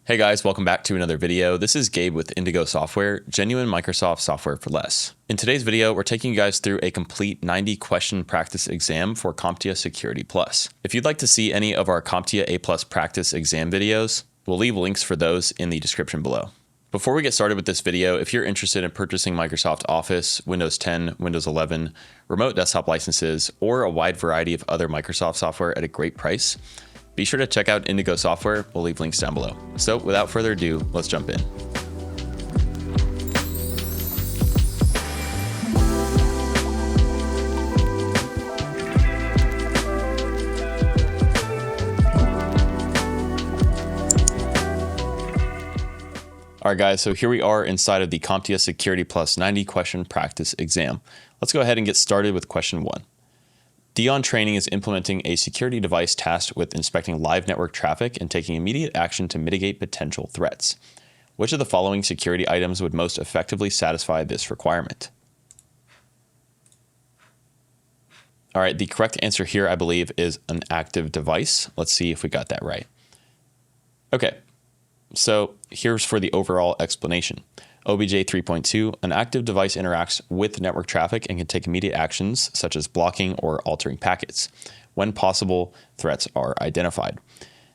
Hey guys, welcome back to another video. This is Gabe with Indigo Software, genuine Microsoft software for less. In today's video, we're taking you guys through a complete 90-question practice exam for CompTIA Security Plus. If you'd like to see any of our CompTIA A+ practice exam videos, we'll leave links for those in the description below. Before we get started with this video, if you're interested in purchasing Microsoft Office, Windows 10, Windows 11, remote desktop licenses, or a wide variety of other Microsoft software at a great price, be sure to check out Indigo Software. We'll leave links down below. So without further ado, let's jump in. All right, guys, so here we are inside of the CompTIA Security Plus 90-question practice exam. Let's go ahead and get started with question 1. Dion Training is implementing a security device tasked with inspecting live network traffic and taking immediate action to mitigate potential threats. Which of the following security items would most effectively satisfy this requirement? All right, the correct answer here, I believe, is an active device. Let's see if we got that right. Okay, so here's for the overall explanation. OBJ 3.2, an active device interacts with network traffic and can take immediate actions such as blocking or altering packets. When possible, threats are identified.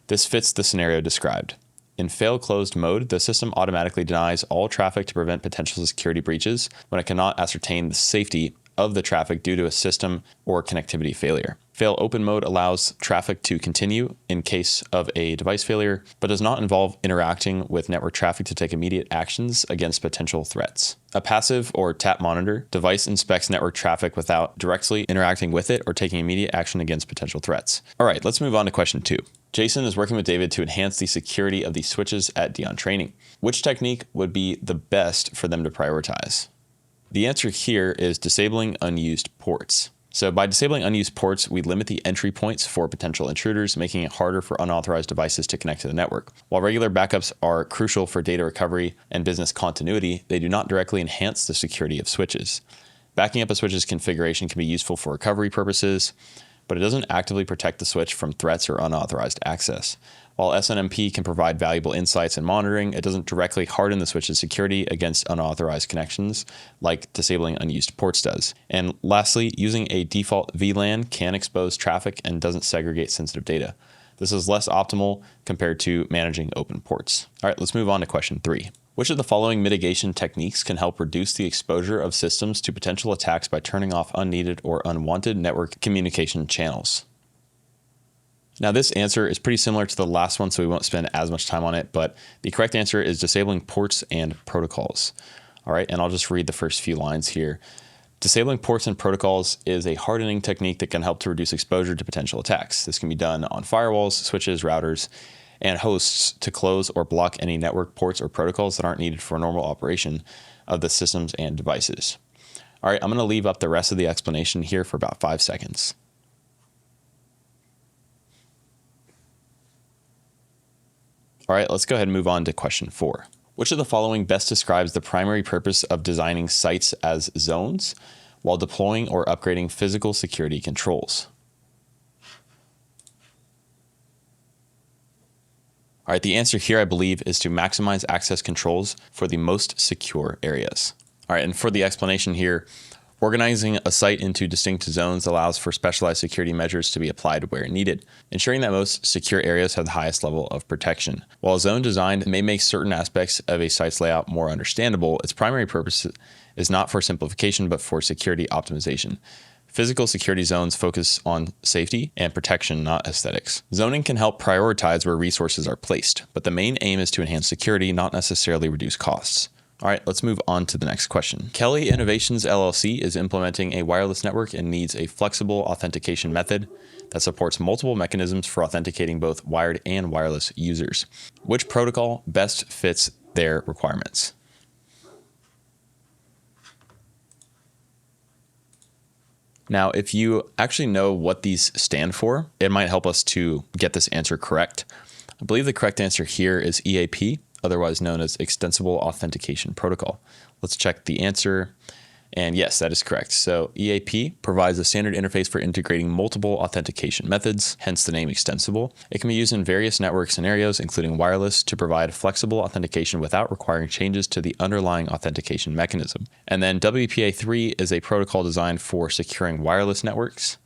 This fits the scenario described. In fail closed mode, the system automatically denies all traffic to prevent potential security breaches when it cannot ascertain the safety of the traffic due to a system or connectivity failure. Fail open mode allows traffic to continue in case of a device failure, but does not involve interacting with network traffic to take immediate actions against potential threats. A passive or tap monitor device inspects network traffic without directly interacting with it or taking immediate action against potential threats. All right, let's move on to question 2. Jason is working with David to enhance the security of the switches at Dion Training. Which technique would be the best for them to prioritize? The answer here is disabling unused ports. So by disabling unused ports, we limit the entry points for potential intruders, making it harder for unauthorized devices to connect to the network. While regular backups are crucial for data recovery and business continuity, they do not directly enhance the security of switches. Backing up a switch's configuration can be useful for recovery purposes, but it doesn't actively protect the switch from threats or unauthorized access. While SNMP can provide valuable insights and monitoring, it doesn't directly harden the switch's security against unauthorized connections like disabling unused ports does. And lastly, using a default VLAN can expose traffic and doesn't segregate sensitive data. This is less optimal compared to managing open ports. All right, let's move on to question 3. Which of the following mitigation techniques can help reduce the exposure of systems to potential attacks by turning off unneeded or unwanted network communication channels? Now, this answer is pretty similar to the last one, so we won't spend as much time on it, but the correct answer is disabling ports and protocols. All right, and I'll just read the first few lines here. Disabling ports and protocols is a hardening technique that can help to reduce exposure to potential attacks. This can be done on firewalls, switches, routers, and hosts to close or block any network ports or protocols that aren't needed for normal operation of the systems and devices. All right, I'm going to leave up the rest of the explanation here for about 5 seconds. All right, let's go ahead and move on to question 4. Which of the following best describes the primary purpose of designing sites as zones while deploying or upgrading physical security controls? All right, the answer here, I believe, is to maximize access controls for the most secure areas. All right, and for the explanation here, organizing a site into distinct zones allows for specialized security measures to be applied where needed, ensuring that most secure areas have the highest level of protection. While zone design may make certain aspects of a site's layout more understandable, its primary purpose is not for simplification, but for security optimization. Physical security zones focus on safety and protection, not aesthetics. Zoning can help prioritize where resources are placed, but the main aim is to enhance security, not necessarily reduce costs. All right, let's move on to the next question. Kelly Innovations LLC is implementing a wireless network and needs a flexible authentication method that supports multiple mechanisms for authenticating both wired and wireless users. Which protocol best fits their requirements? Now, if you actually know what these stand for, it might help us to get this answer correct. I believe the correct answer here is EAP, otherwise known as Extensible Authentication Protocol. Let's check the answer. And yes, that is correct. So EAP provides a standard interface for integrating multiple authentication methods, hence the name extensible. It can be used in various network scenarios, including wireless, to provide flexible authentication without requiring changes to the underlying authentication mechanism. And then WPA3 is a protocol designed for securing wireless networks.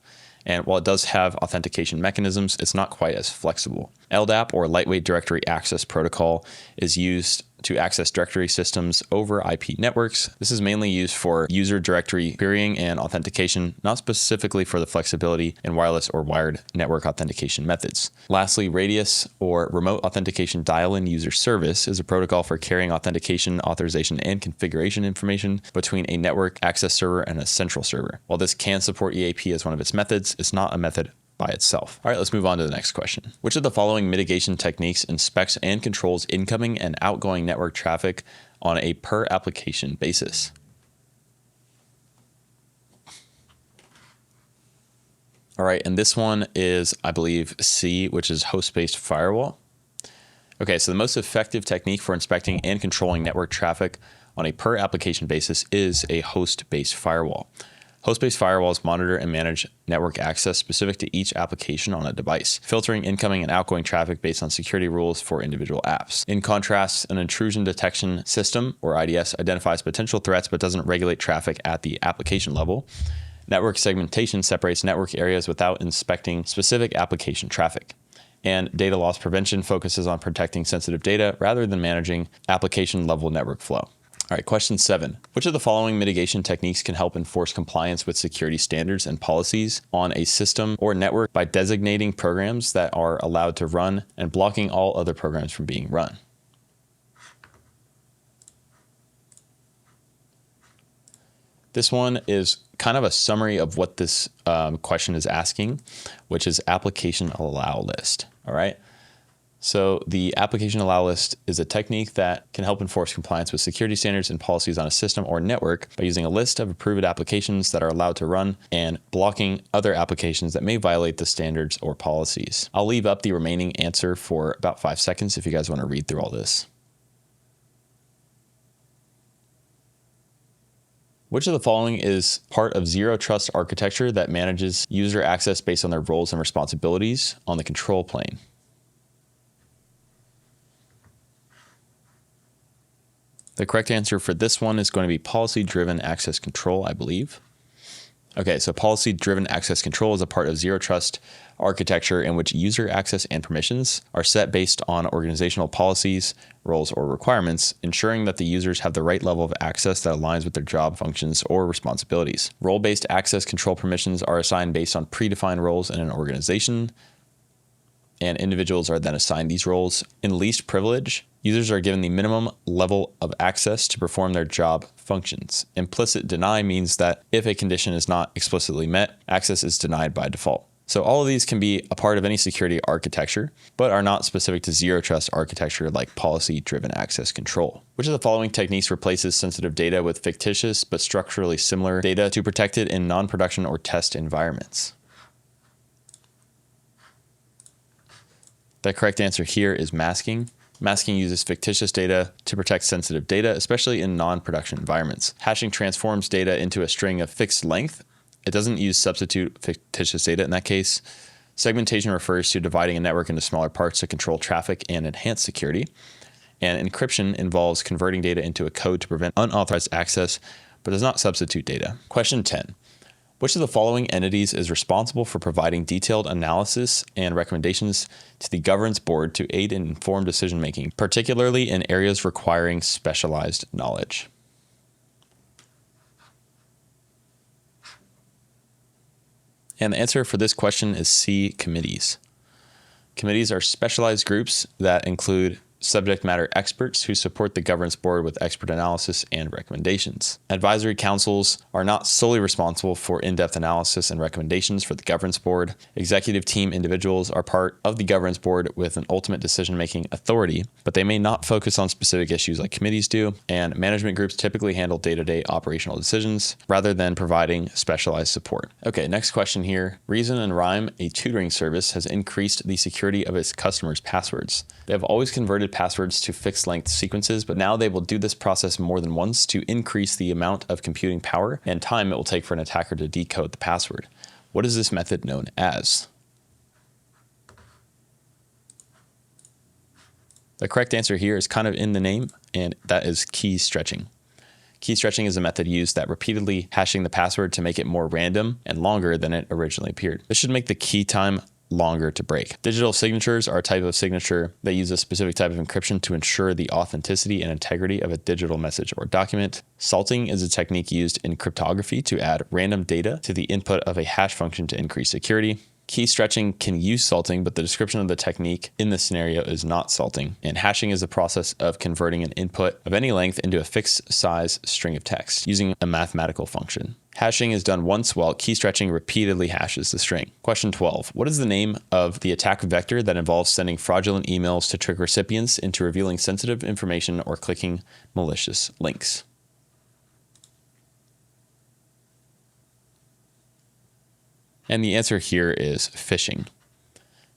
And while it does have authentication mechanisms, it's not quite as flexible. LDAP, or Lightweight Directory Access Protocol, is used to access directory systems over IP networks. This is mainly used for user directory querying and authentication, not specifically for the flexibility in wireless or wired network authentication methods. Lastly, Radius, or Remote Authentication Dial-In User Service, is a protocol for carrying authentication, authorization, and configuration information between a network access server and a central server. While this can support EAP as one of its methods, it's not a method by itself. All right, let's move on to the next question. Which of the following mitigation techniques inspects and controls incoming and outgoing network traffic on a per application basis? All right, and this one is, I believe, C, which is host-based firewall. Okay, so the most effective technique for inspecting and controlling network traffic on a per application basis is a host-based firewall. Host-based firewalls monitor and manage network access specific to each application on a device, filtering incoming and outgoing traffic based on security rules for individual apps. In contrast, an intrusion detection system, or IDS, identifies potential threats but doesn't regulate traffic at the application level. Network segmentation separates network areas without inspecting specific application traffic. And data loss prevention focuses on protecting sensitive data rather than managing application-level network flow. All right, question 7. Which of the following mitigation techniques can help enforce compliance with security standards and policies on a system or network by designating programs that are allowed to run and blocking all other programs from being run? This one is kind of a summary of what this question is asking, which is application allow list. All right. So the application allow list is a technique that can help enforce compliance with security standards and policies on a system or network by using a list of approved applications that are allowed to run and blocking other applications that may violate the standards or policies. I'll leave up the remaining answer for about 5 seconds if you guys want to read through all this. Which of the following is part of zero trust architecture that manages user access based on their roles and responsibilities on the control plane? The correct answer for this one is going to be policy-driven access control, I believe. Okay, so policy-driven access control is a part of zero trust architecture in which user access and permissions are set based on organizational policies, roles, or requirements, ensuring that the users have the right level of access that aligns with their job functions or responsibilities. Role-based access control permissions are assigned based on predefined roles in an organization, and individuals are then assigned these roles. In least privilege, users are given the minimum level of access to perform their job functions. Implicit deny means that if a condition is not explicitly met, access is denied by default. So all of these can be a part of any security architecture, but are not specific to zero trust architecture like policy-driven access control. Which of the following techniques replaces sensitive data with fictitious but structurally similar data to protect it in non-production or test environments? The correct answer here is masking. Masking uses fictitious data to protect sensitive data, especially in non-production environments. Hashing transforms data into a string of fixed length. It doesn't use substitute fictitious data in that case. Segmentation refers to dividing a network into smaller parts to control traffic and enhance security. And encryption involves converting data into a code to prevent unauthorized access, but does not substitute data. Question 10. Which of the following entities is responsible for providing detailed analysis and recommendations to the governance board to aid in informed decision-making, particularly in areas requiring specialized knowledge? And the answer for this question is C, committees. Committees are specialized groups that include subject matter experts who support the governance board with expert analysis and recommendations. Advisory councils are not solely responsible for in-depth analysis and recommendations for the governance board. Executive team individuals are part of the governance board with an ultimate decision-making authority, but they may not focus on specific issues like committees do. And management groups typically handle day-to-day operational decisions rather than providing specialized support. Okay, next question here. Reason and Rhyme, a tutoring service, has increased the security of its customers' passwords. They have always converted encrypted passwords to fixed length sequences, but now they will do this process more than once to increase the amount of computing power and time it will take for an attacker to decode the password. What is this method known as? The correct answer here is kind of in the name, and that is key stretching. Key stretching is a method used that repeatedly hashing the password to make it more random and longer than it originally appeared. This should make the key time longer to break. Digital signatures are a type of signature that use a specific type of encryption to ensure the authenticity and integrity of a digital message or document. Salting is a technique used in cryptography to add random data to the input of a hash function to increase security. Key stretching can use salting, but the description of the technique in this scenario is not salting. And hashing is the process of converting an input of any length into a fixed size string of text using a mathematical function. Hashing is done once, while key stretching repeatedly hashes the string. Question 12. What is the name of the attack vector that involves sending fraudulent emails to trick recipients into revealing sensitive information or clicking malicious links? And the answer here is phishing.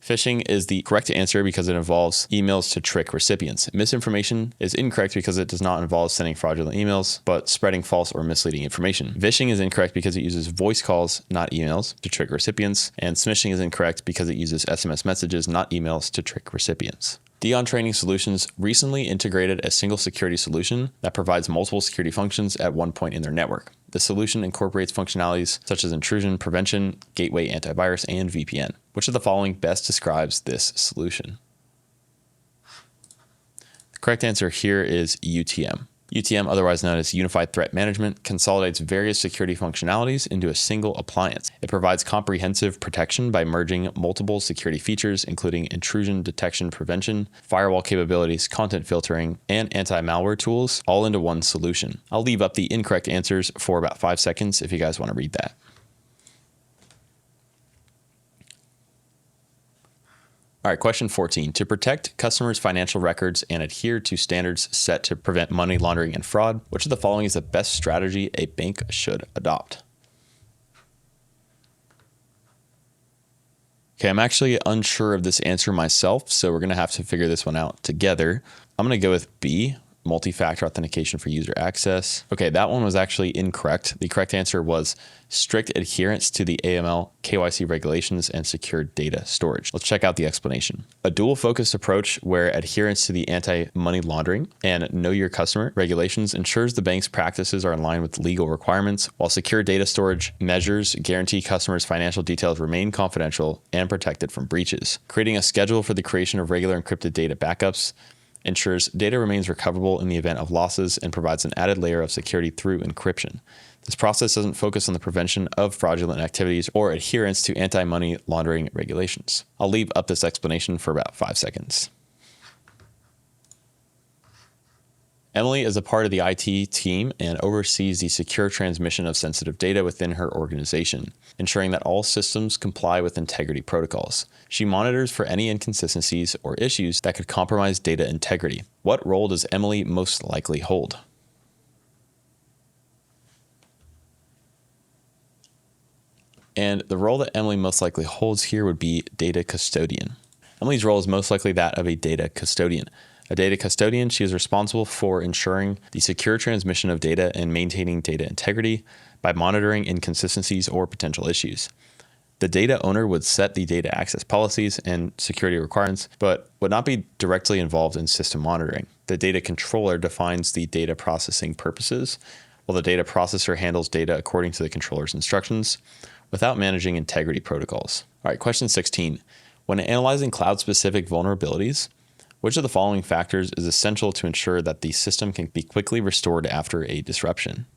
Phishing is the correct answer because it involves emails to trick recipients. Misinformation is incorrect because it does not involve sending fraudulent emails, but spreading false or misleading information. Phishing is incorrect because it uses voice calls, not emails, to trick recipients. And smishing is incorrect because it uses SMS messages, not emails, to trick recipients. Dion Training Solutions recently integrated a single security solution that provides multiple security functions at one point in their network. The solution incorporates functionalities such as intrusion prevention, gateway antivirus, and VPN. Which of the following best describes this solution? The correct answer here is UTM. UTM, otherwise known as Unified Threat Management, consolidates various security functionalities into a single appliance. It provides comprehensive protection by merging multiple security features, including intrusion detection prevention, firewall capabilities, content filtering, and anti-malware tools, all into one solution. I'll leave up the incorrect answers for about 5 seconds if you guys want to read that. All right, question 14. To protect customers' financial records and adhere to standards set to prevent money laundering and fraud, which of the following is the best strategy a bank should adopt? Okay, I'm actually unsure of this answer myself, so we're going to have to figure this one out together. I'm going to go with B, multi-factor authentication for user access. Okay, that one was actually incorrect. The correct answer was strict adherence to the AML, KYC regulations, and secured data storage. Let's check out the explanation. A dual-focused approach where adherence to the anti-money laundering and know your customer regulations ensures the bank's practices are in line with legal requirements, while secure data storage measures guarantee customers' financial details remain confidential and protected from breaches. Creating a schedule for the creation of regular encrypted data backups ensures data remains recoverable in the event of losses and provides an added layer of security through encryption. This process doesn't focus on the prevention of fraudulent activities or adherence to anti-money laundering regulations. I'll leave up this explanation for about 5 seconds. Emily is a part of the IT team and oversees the secure transmission of sensitive data within her organization, ensuring that all systems comply with integrity protocols. She monitors for any inconsistencies or issues that could compromise data integrity. What role does Emily most likely hold? And the role that Emily most likely holds here would be data custodian. Emily's role is most likely that of a data custodian. A data custodian, she is responsible for ensuring the secure transmission of data and maintaining data integrity by monitoring inconsistencies or potential issues. The data owner would set the data access policies and security requirements, but would not be directly involved in system monitoring. The data controller defines the data processing purposes, while the data processor handles data according to the controller's instructions without managing integrity protocols. All right, question 16. When analyzing cloud-specific vulnerabilities, which of the following factors is essential to ensure that the system can be quickly restored after a disruption?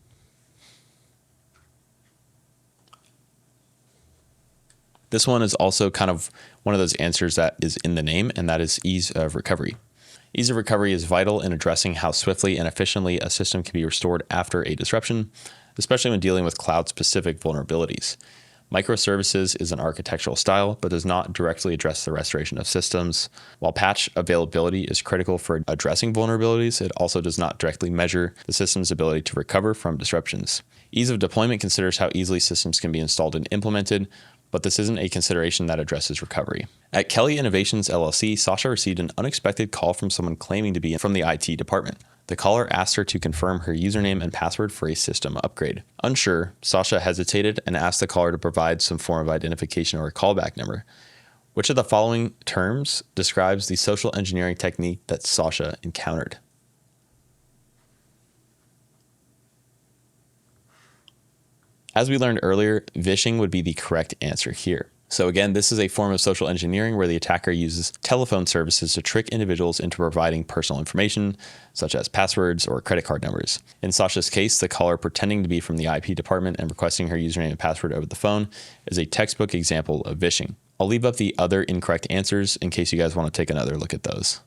This one is also kind of one of those answers that is in the name, and that is ease of recovery. Ease of recovery is vital in addressing how swiftly and efficiently a system can be restored after a disruption, especially when dealing with cloud-specific vulnerabilities. Microservices is an architectural style, but does not directly address the restoration of systems. While patch availability is critical for addressing vulnerabilities, it also does not directly measure the system's ability to recover from disruptions. Ease of deployment considers how easily systems can be installed and implemented, but this isn't a consideration that addresses recovery. At Kelly Innovations LLC, Sasha received an unexpected call from someone claiming to be from the IT department. The caller asked her to confirm her username and password for a system upgrade. Unsure, Sasha hesitated and asked the caller to provide some form of identification or a callback number. Which of the following terms describes the social engineering technique that Sasha encountered? As we learned earlier, vishing would be the correct answer here. So again, this is a form of social engineering where the attacker uses telephone services to trick individuals into providing personal information, such as passwords or credit card numbers. In Sasha's case, the caller pretending to be from the IP department and requesting her username and password over the phone is a textbook example of vishing. I'll leave up the other incorrect answers in case you guys want to take another look at those.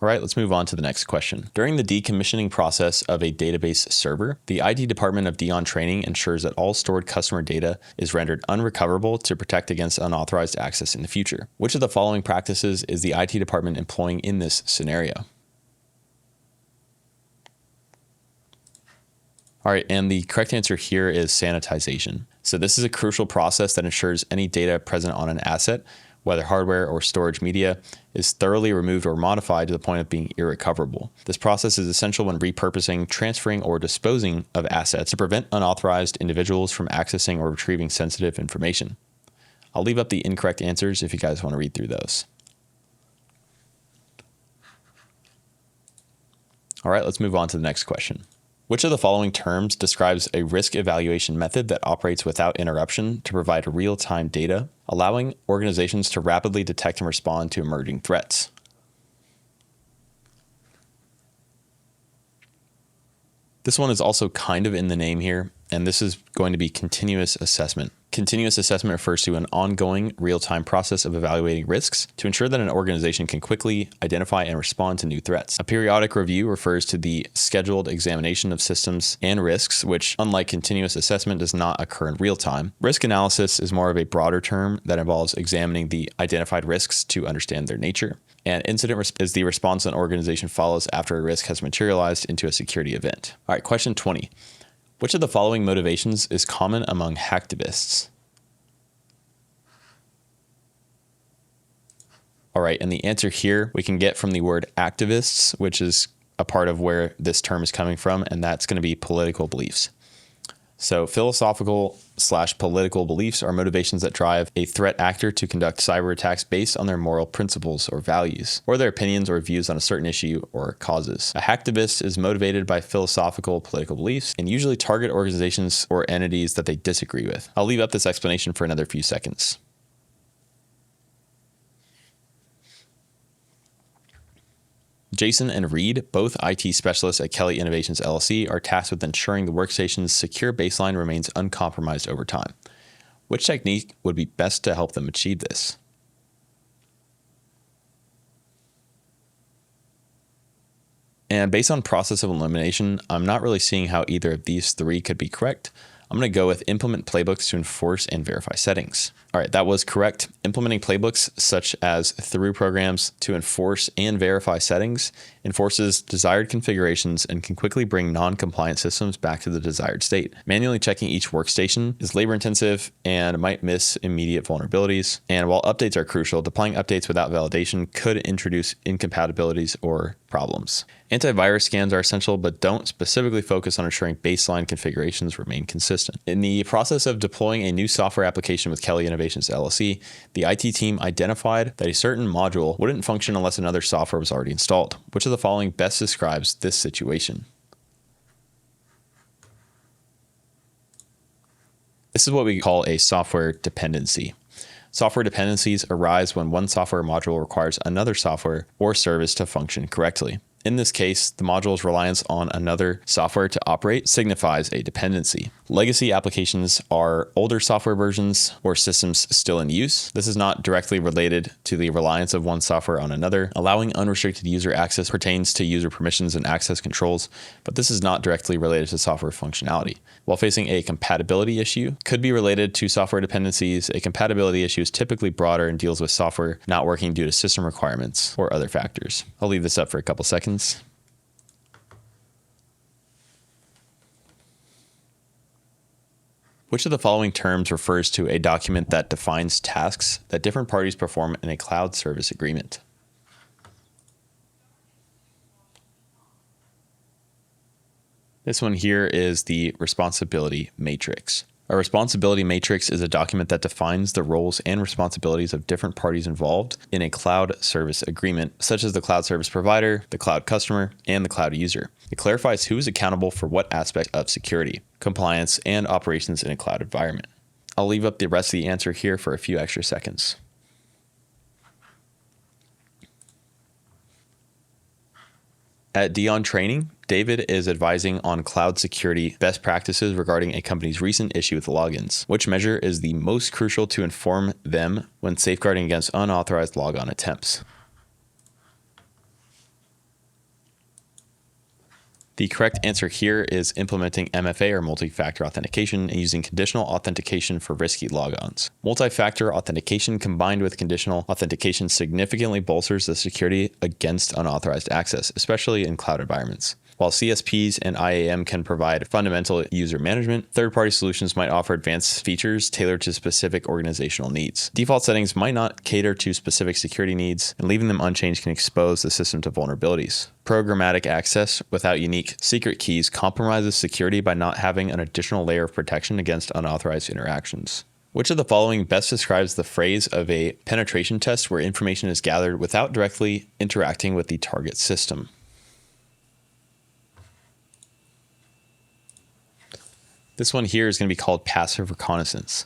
All right, let's move on to the next question. During the decommissioning process of a database server, the IT department of Dion Training ensures that all stored customer data is rendered unrecoverable to protect against unauthorized access in the future. Which of the following practices is the IT department employing in this scenario? All right, and the correct answer here is sanitization. So this is a crucial process that ensures any data present on an asset, whether hardware or storage media, is thoroughly removed or modified to the point of being irrecoverable. This process is essential when repurposing, transferring, or disposing of assets to prevent unauthorized individuals from accessing or retrieving sensitive information. I'll leave up the incorrect answers if you guys want to read through those. All right, let's move on to the next question. Which of the following terms describes a risk evaluation method that operates without interruption to provide real-time data, allowing organizations to rapidly detect and respond to emerging threats? This one is also kind of in the name here, and this is going to be continuous assessment. Continuous assessment refers to an ongoing real-time process of evaluating risks to ensure that an organization can quickly identify and respond to new threats. A periodic review refers to the scheduled examination of systems and risks, which, unlike continuous assessment, does not occur in real time. Risk analysis is more of a broader term that involves examining the identified risks to understand their nature. And incident is the response an organization follows after a risk has materialized into a security event. All right, question 20. Which of the following motivations is common among hacktivists? All right, and the answer here we can get from the word activists, which is a part of where this term is coming from, and that's going to be political beliefs. So philosophical/political beliefs are motivations that drive a threat actor to conduct cyber attacks based on their moral principles or values, or their opinions or views on a certain issue or causes. A hacktivist is motivated by philosophical political beliefs and usually target organizations or entities that they disagree with. I'll leave up this explanation for another few seconds. Jason and Reed, both IT specialists at Kelly Innovations LLC, are tasked with ensuring the workstation's secure baseline remains uncompromised over time. Which technique would be best to help them achieve this? And based on process of elimination, I'm not really seeing how either of these three could be correct. I'm going to go with implement playbooks to enforce and verify settings. All right, that was correct. Implementing playbooks such as through programs to enforce and verify settings enforces desired configurations and can quickly bring non-compliant systems back to the desired state. Manually checking each workstation is labor intensive and might miss immediate vulnerabilities. And while updates are crucial, deploying updates without validation could introduce incompatibilities or problems. Antivirus scans are essential, but don't specifically focus on ensuring baseline configurations remain consistent. In the process of deploying a new software application with Kelly Innovations LLC, the IT team identified that a certain module wouldn't function unless another software was already installed. Which of the following best describes this situation? This is what we call a software dependency. Software dependencies arise when one software module requires another software or service to function correctly. In this case, the module's reliance on another software to operate signifies a dependency. Legacy applications are older software versions or systems still in use. This is not directly related to the reliance of one software on another. Allowing unrestricted user access pertains to user permissions and access controls, but this is not directly related to software functionality. While facing a compatibility issue could be related to software dependencies, a compatibility issue is typically broader and deals with software not working due to system requirements or other factors. I'll leave this up for a couple seconds. Which of the following terms refers to a document that defines tasks that different parties perform in a cloud service agreement? This one here is the responsibility matrix. A responsibility matrix is a document that defines the roles and responsibilities of different parties involved in a cloud service agreement, such as the cloud service provider, the cloud customer, and the cloud user. It clarifies who is accountable for what aspect of security, compliance, and operations in a cloud environment. I'll leave up the rest of the answer here for a few extra seconds. At Dion Training, David is advising on cloud security best practices regarding a company's recent issue with logins. Which measure is the most crucial to inform them when safeguarding against unauthorized logon attempts? The correct answer here is implementing MFA or multi-factor authentication and using conditional authentication for risky logons. Multi-factor authentication combined with conditional authentication significantly bolsters the security against unauthorized access, especially in cloud environments. While CSPs and IAM can provide fundamental user management, third-party solutions might offer advanced features tailored to specific organizational needs. Default settings might not cater to specific security needs, and leaving them unchanged can expose the system to vulnerabilities. Programmatic access without unique secret keys compromises security by not having an additional layer of protection against unauthorized interactions. Which of the following best describes the phrase of a penetration test where information is gathered without directly interacting with the target system? This one here is going to be called passive reconnaissance.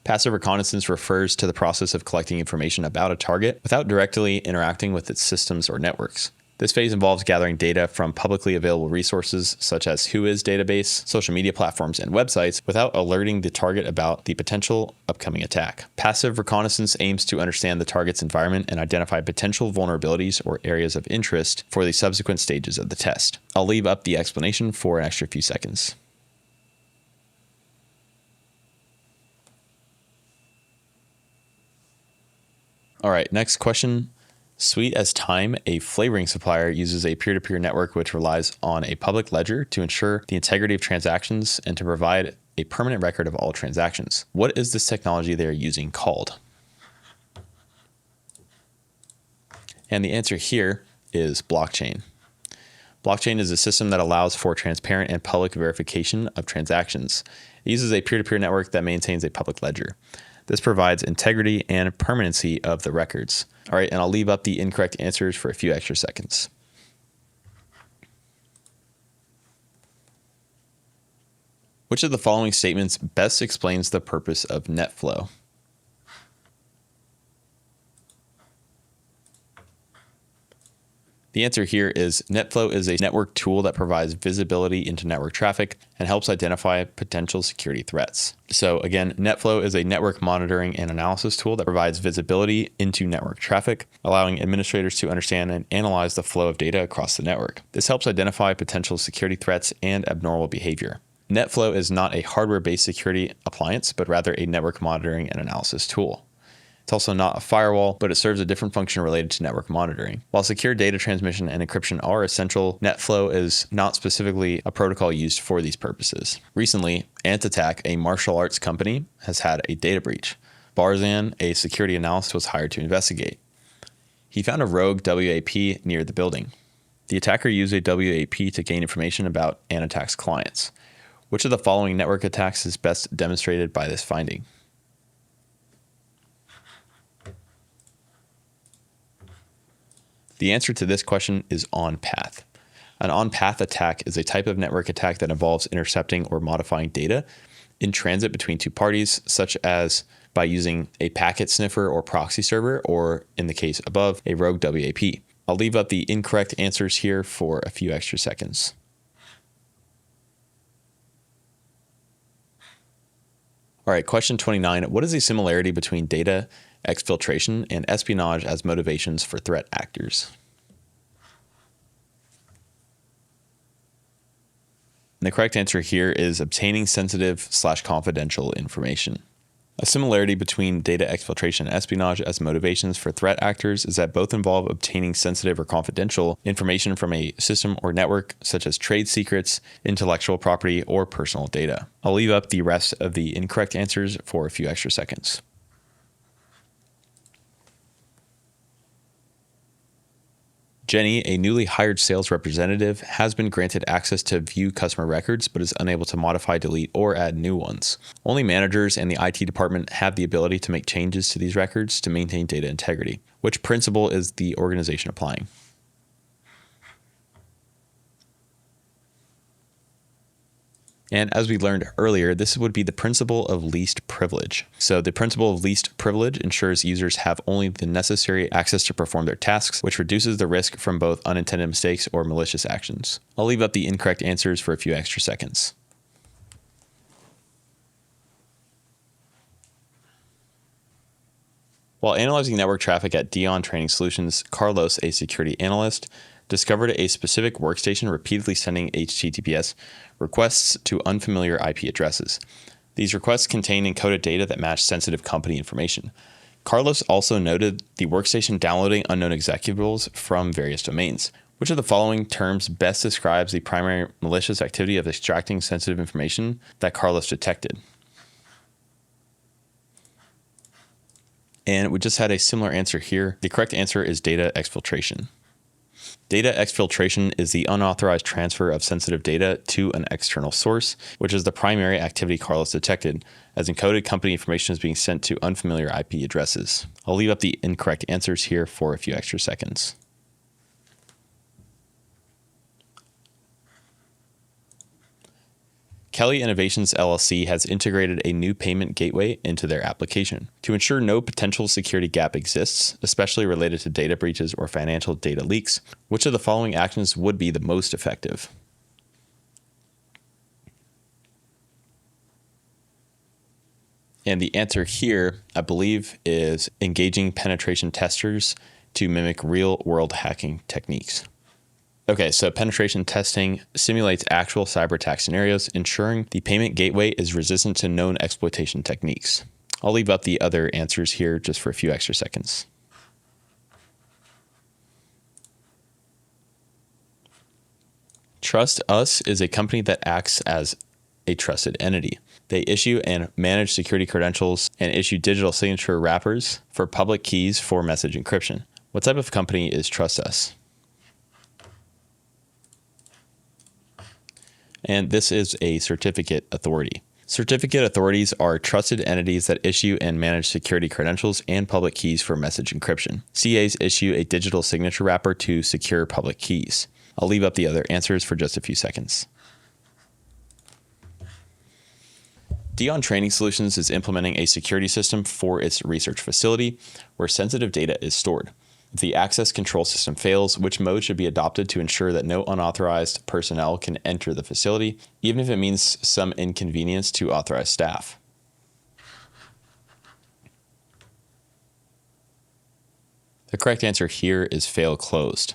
Passive reconnaissance refers to the process of collecting information about a target without directly interacting with its systems or networks. This phase involves gathering data from publicly available resources such as Whois database, social media platforms, and websites without alerting the target about the potential upcoming attack. Passive reconnaissance aims to understand the target's environment and identify potential vulnerabilities or areas of interest for the subsequent stages of the test. I'll leave up the explanation for an extra few seconds. All right, next question. Sweet as Time, a flavoring supplier, uses a peer-to-peer network which relies on a public ledger to ensure the integrity of transactions and to provide a permanent record of all transactions. What is this technology they are using called? And the answer here is blockchain. Blockchain is a system that allows for transparent and public verification of transactions. It uses a peer-to-peer network that maintains a public ledger. This provides integrity and permanency of the records. All right, and I'll leave up the incorrect answers for a few extra seconds. Which of the following statements best explains the purpose of NetFlow? The answer here is NetFlow is a network tool that provides visibility into network traffic and helps identify potential security threats. So again, NetFlow is a network monitoring and analysis tool that provides visibility into network traffic, allowing administrators to understand and analyze the flow of data across the network. This helps identify potential security threats and abnormal behavior. NetFlow is not a hardware-based security appliance, but rather a network monitoring and analysis tool. It's also not a firewall, but it serves a different function related to network monitoring. While secure data transmission and encryption are essential, NetFlow is not specifically a protocol used for these purposes. Recently, Antattack, a martial arts company, has had a data breach. Barzan, a security analyst, was hired to investigate. He found a rogue WAP near the building. The attacker used a WAP to gain information about Antattack's clients. Which of the following network attacks is best demonstrated by this finding? The answer to this question is on-path. An on-path attack is a type of network attack that involves intercepting or modifying data in transit between two parties, such as by using a packet sniffer or proxy server, or in the case above, a rogue WAP. I'll leave up the incorrect answers here for a few extra seconds. All right, question 29. What is the similarity between data exfiltration and espionage as motivations for threat actors? And the correct answer here is obtaining sensitive/confidential information. A similarity between data exfiltration and espionage as motivations for threat actors is that both involve obtaining sensitive or confidential information from a system or network, such as trade secrets, intellectual property, or personal data. I'll leave up the rest of the incorrect answers for a few extra seconds. Jenny, a newly hired sales representative, has been granted access to view customer records but is unable to modify, delete, or add new ones. Only managers and the IT department have the ability to make changes to these records to maintain data integrity. Which principle is the organization applying? And as we learned earlier, this would be the principle of least privilege. So the principle of least privilege ensures users have only the necessary access to perform their tasks, which reduces the risk from both unintended mistakes or malicious actions. I'll leave up the incorrect answers for a few extra seconds. While analyzing network traffic at Dion Training Solutions, Carlos, a security analyst, discovered a specific workstation repeatedly sending HTTPS requests to unfamiliar IP addresses. These requests contain encoded data that match sensitive company information. Carlos also noted the workstation downloading unknown executables from various domains. Which of the following terms best describes the primary malicious activity of extracting sensitive information that Carlos detected? And we just had a similar answer here. The correct answer is data exfiltration. Data exfiltration is the unauthorized transfer of sensitive data to an external source, which is the primary activity Carlos detected, as encoded company information is being sent to unfamiliar IP addresses. I'll leave up the incorrect answers here for a few extra seconds. Kelly Innovations LLC has integrated a new payment gateway into their application. To ensure no potential security gap exists, especially related to data breaches or financial data leaks, which of the following actions would be the most effective? And the answer here, I believe, is engaging penetration testers to mimic real-world hacking techniques. Okay, so penetration testing simulates actual cyber attack scenarios, ensuring the payment gateway is resistant to known exploitation techniques. I'll leave up the other answers here just for a few extra seconds. Trust Us is a company that acts as a trusted entity. They issue and manage security credentials and issue digital signature wrappers for public keys for message encryption. What type of company is Trust Us? And this is a certificate authority. Certificate authorities are trusted entities that issue and manage security credentials and public keys for message encryption. CAs issue a digital signature wrapper to secure public keys. I'll leave up the other answers for just a few seconds. Dion Training Solutions is implementing a security system for its research facility where sensitive data is stored. If the access control system fails, which mode should be adopted to ensure that no unauthorized personnel can enter the facility, even if it means some inconvenience to authorized staff? The correct answer here is fail closed.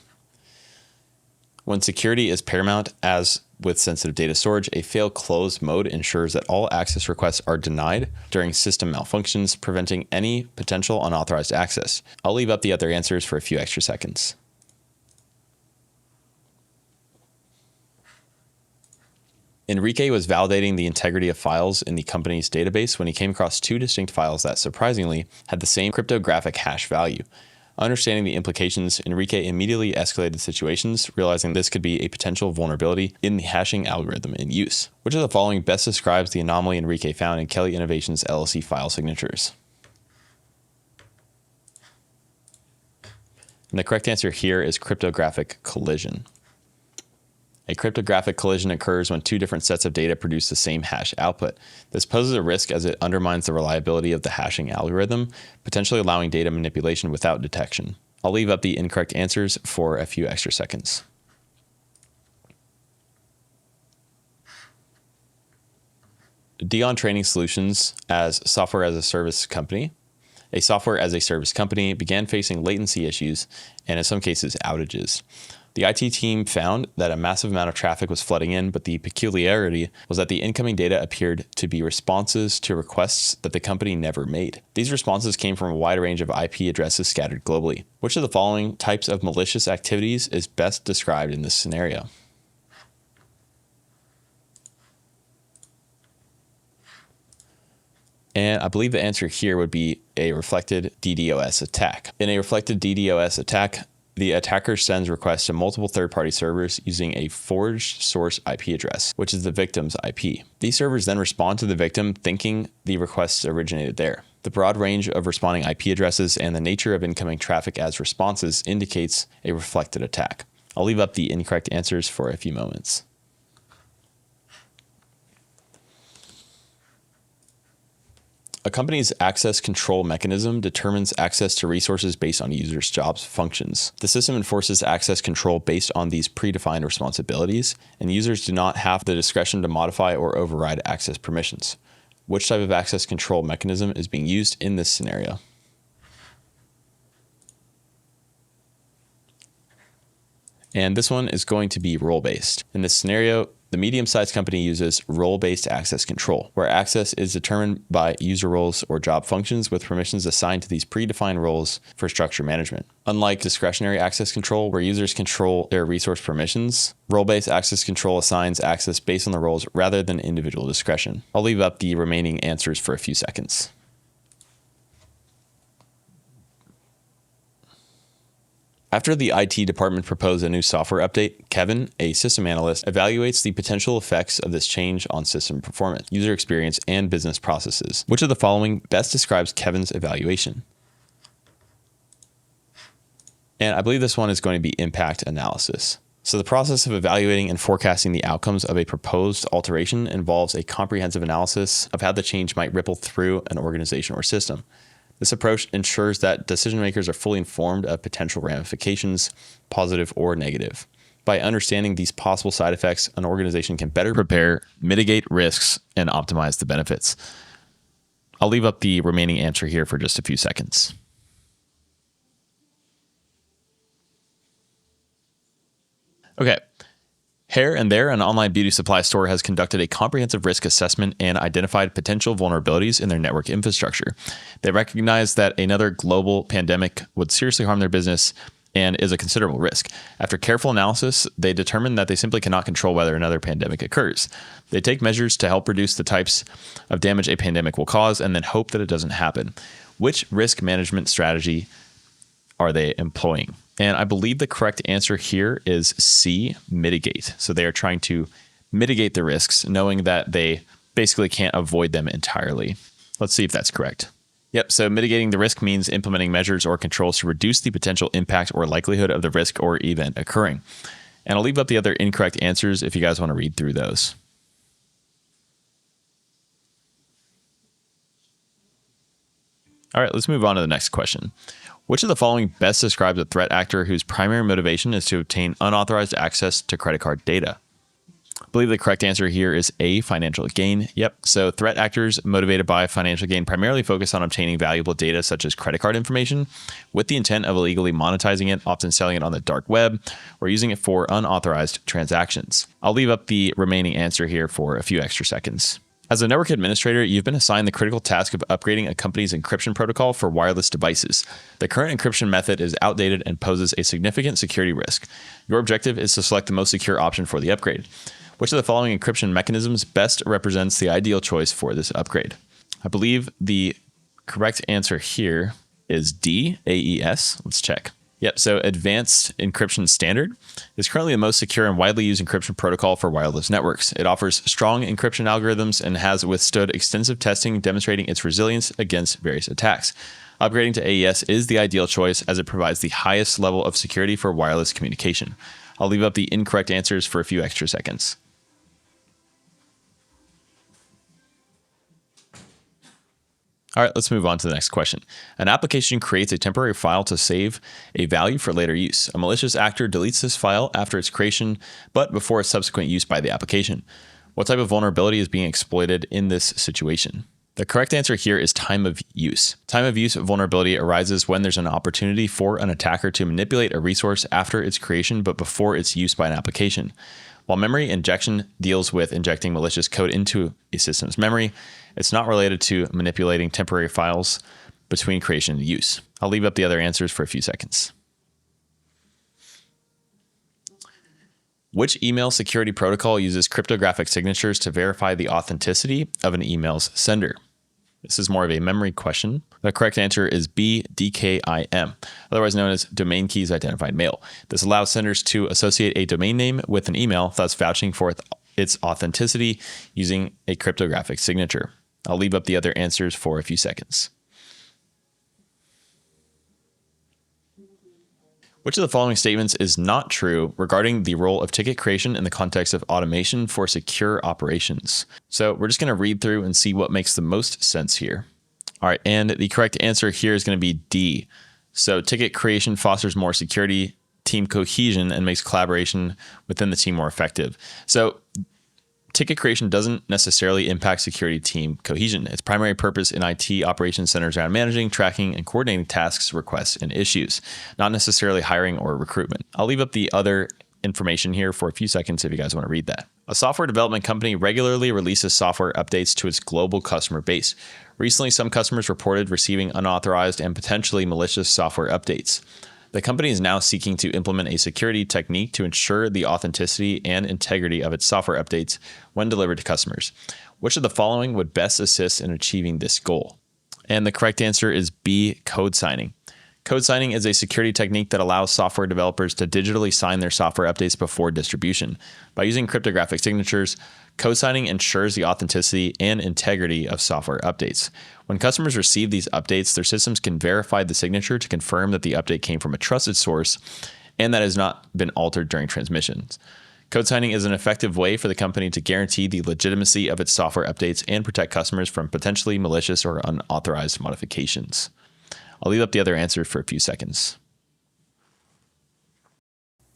When security is paramount, as with sensitive data storage, a fail closed mode ensures that all access requests are denied during system malfunctions, preventing any potential unauthorized access. I'll leave up the other answers for a few extra seconds. Enrique was validating the integrity of files in the company's database when he came across two distinct files that surprisingly had the same cryptographic hash value. Understanding the implications, Enrique immediately escalated situations, realizing this could be a potential vulnerability in the hashing algorithm in use. Which of the following best describes the anomaly Enrique found in Kelly Innovations LLC file signatures? And the correct answer here is cryptographic collision. A cryptographic collision occurs when two different sets of data produce the same hash output. This poses a risk as it undermines the reliability of the hashing algorithm, potentially allowing data manipulation without detection. I'll leave up the incorrect answers for a few extra seconds. Dion Training Solutions, as software as a service company, began facing latency issues and in some cases outages. The IT team found that a massive amount of traffic was flooding in, but the peculiarity was that the incoming data appeared to be responses to requests that the company never made. These responses came from a wide range of IP addresses scattered globally. Which of the following types of malicious activities is best described in this scenario? And I believe the answer here would be a reflected DDoS attack. In a reflected DDoS attack, the attacker sends requests to multiple third-party servers using a forged source IP address, which is the victim's IP. These servers then respond to the victim thinking the requests originated there. The broad range of responding IP addresses and the nature of incoming traffic as responses indicates a reflected attack. I'll leave up the incorrect answers for a few moments. A company's access control mechanism determines access to resources based on users' jobs functions. The system enforces access control based on these predefined responsibilities, and users do not have the discretion to modify or override access permissions. Which type of access control mechanism is being used in this scenario? And this one is going to be role-based. In this scenario, the medium-sized company uses role-based access control, where access is determined by user roles or job functions with permissions assigned to these predefined roles for structure management. Unlike discretionary access control, where users control their resource permissions, role-based access control assigns access based on the roles rather than individual discretion. I'll leave up the remaining answers for a few seconds. After the IT department proposed a new software update, Kevin, a system analyst, evaluates the potential effects of this change on system performance, user experience, and business processes. Which of the following best describes Kevin's evaluation? And I believe this one is going to be impact analysis. So the process of evaluating and forecasting the outcomes of a proposed alteration involves a comprehensive analysis of how the change might ripple through an organization or system. This approach ensures that decision makers are fully informed of potential ramifications, positive or negative. By understanding these possible side effects, an organization can better prepare, mitigate risks, and optimize the benefits. I'll leave up the remaining answer here for just a few seconds. Okay. Here and There, an online beauty supply store, has conducted a comprehensive risk assessment and identified potential vulnerabilities in their network infrastructure. They recognize that another global pandemic would seriously harm their business and is a considerable risk. After careful analysis, they determine that they simply cannot control whether another pandemic occurs. They take measures to help reduce the types of damage a pandemic will cause and then hope that it doesn't happen. Which risk management strategy are they employing? And I believe the correct answer here is C, mitigate. So they are trying to mitigate the risks, knowing that they basically can't avoid them entirely. Let's see if that's correct. Yep, so mitigating the risk means implementing measures or controls to reduce the potential impact or likelihood of the risk or event occurring. And I'll leave up the other incorrect answers if you guys want to read through those. All right, let's move on to the next question. Which of the following best describes a threat actor whose primary motivation is to obtain unauthorized access to credit card data? I believe the correct answer here is A, financial gain. Yep. So threat actors motivated by financial gain primarily focus on obtaining valuable data such as credit card information with the intent of illegally monetizing it, often selling it on the dark web or using it for unauthorized transactions. I'll leave up the remaining answer here for a few extra seconds. As a network administrator, you've been assigned the critical task of upgrading a company's encryption protocol for wireless devices. The current encryption method is outdated and poses a significant security risk. Your objective is to select the most secure option for the upgrade. Which of the following encryption mechanisms best represents the ideal choice for this upgrade? I believe the correct answer here is D, AES. Let's check. Yep, so Advanced Encryption Standard is currently the most secure and widely used encryption protocol for wireless networks. It offers strong encryption algorithms and has withstood extensive testing, demonstrating its resilience against various attacks. Upgrading to AES is the ideal choice as it provides the highest level of security for wireless communication. I'll leave up the incorrect answers for a few extra seconds. All right, let's move on to the next question. An application creates a temporary file to save a value for later use. A malicious actor deletes this file after its creation, but before its subsequent use by the application. What type of vulnerability is being exploited in this situation? The correct answer here is time of use. Time of use vulnerability arises when there's an opportunity for an attacker to manipulate a resource after its creation but before its use by an application. While memory injection deals with injecting malicious code into a system's memory, it's not related to manipulating temporary files between creation and use. I'll leave up the other answers for a few seconds. Which email security protocol uses cryptographic signatures to verify the authenticity of an email's sender? This is more of a memory question. The correct answer is B, DKIM, otherwise known as Domain Keys Identified Mail. This allows senders to associate a domain name with an email, thus vouching for its authenticity using a cryptographic signature. I'll leave up the other answers for a few seconds. Which of the following statements is not true regarding the role of ticket creation in the context of automation for secure operations? So we're just going to read through and see what makes the most sense here. All right, and the correct answer here is going to be D. So ticket creation fosters more security, team cohesion, and makes collaboration within the team more effective. So ticket creation doesn't necessarily impact security team cohesion. Its primary purpose in IT operations centers around managing, tracking, and coordinating tasks, requests, and issues, not necessarily hiring or recruitment. I'll leave up the other information here for a few seconds if you guys want to read that. A software development company regularly releases software updates to its global customer base. Recently, some customers reported receiving unauthorized and potentially malicious software updates. The company is now seeking to implement a security technique to ensure the authenticity and integrity of its software updates when delivered to customers. Which of the following would best assist in achieving this goal? And the correct answer is B, code signing. Code signing is a security technique that allows software developers to digitally sign their software updates before distribution. By using cryptographic signatures, code signing ensures the authenticity and integrity of software updates. When customers receive these updates, their systems can verify the signature to confirm that the update came from a trusted source and that it has not been altered during transmissions. Code signing is an effective way for the company to guarantee the legitimacy of its software updates and protect customers from potentially malicious or unauthorized modifications. I'll leave up the other answer for a few seconds.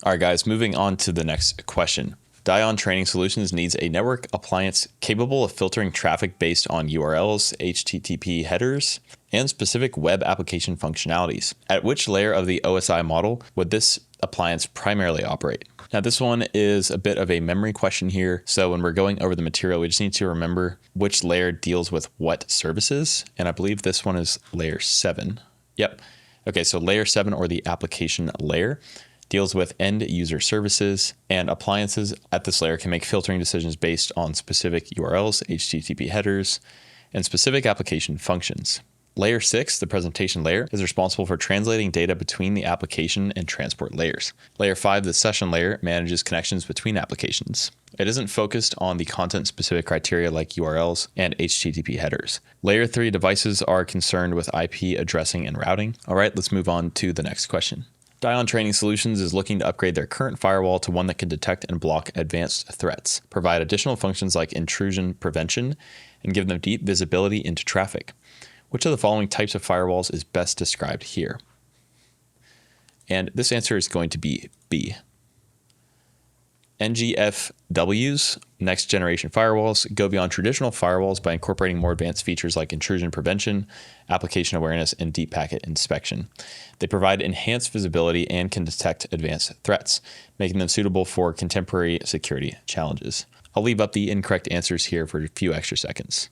All right, guys, moving on to the next question. Dion Training Solutions needs a network appliance capable of filtering traffic based on URLs, HTTP headers, and specific web application functionalities. At which layer of the OSI model would this appliance primarily operate? Now, this one is a bit of a memory question here. So when we're going over the material, we just need to remember which layer deals with what services. And I believe this one is layer 7. Yep. Okay, so layer 7, or the application layer, deals with end user services, and appliances at this layer can make filtering decisions based on specific URLs, HTTP headers, and specific application functions. Layer 6, the presentation layer, is responsible for translating data between the application and transport layers. Layer 5, the session layer, manages connections between applications. It isn't focused on the content-specific criteria like URLs and HTTP headers. Layer 3 devices are concerned with IP addressing and routing. All right, let's move on to the next question. Dion Training Solutions is looking to upgrade their current firewall to one that can detect and block advanced threats, provide additional functions like intrusion prevention, and give them deep visibility into traffic. Which of the following types of firewalls is best described here? And this answer is going to be B. NGFWs, next generation firewalls, go beyond traditional firewalls by incorporating more advanced features like intrusion prevention, application awareness, and deep packet inspection. They provide enhanced visibility and can detect advanced threats, making them suitable for contemporary security challenges. I'll leave up the incorrect answers here for a few extra seconds.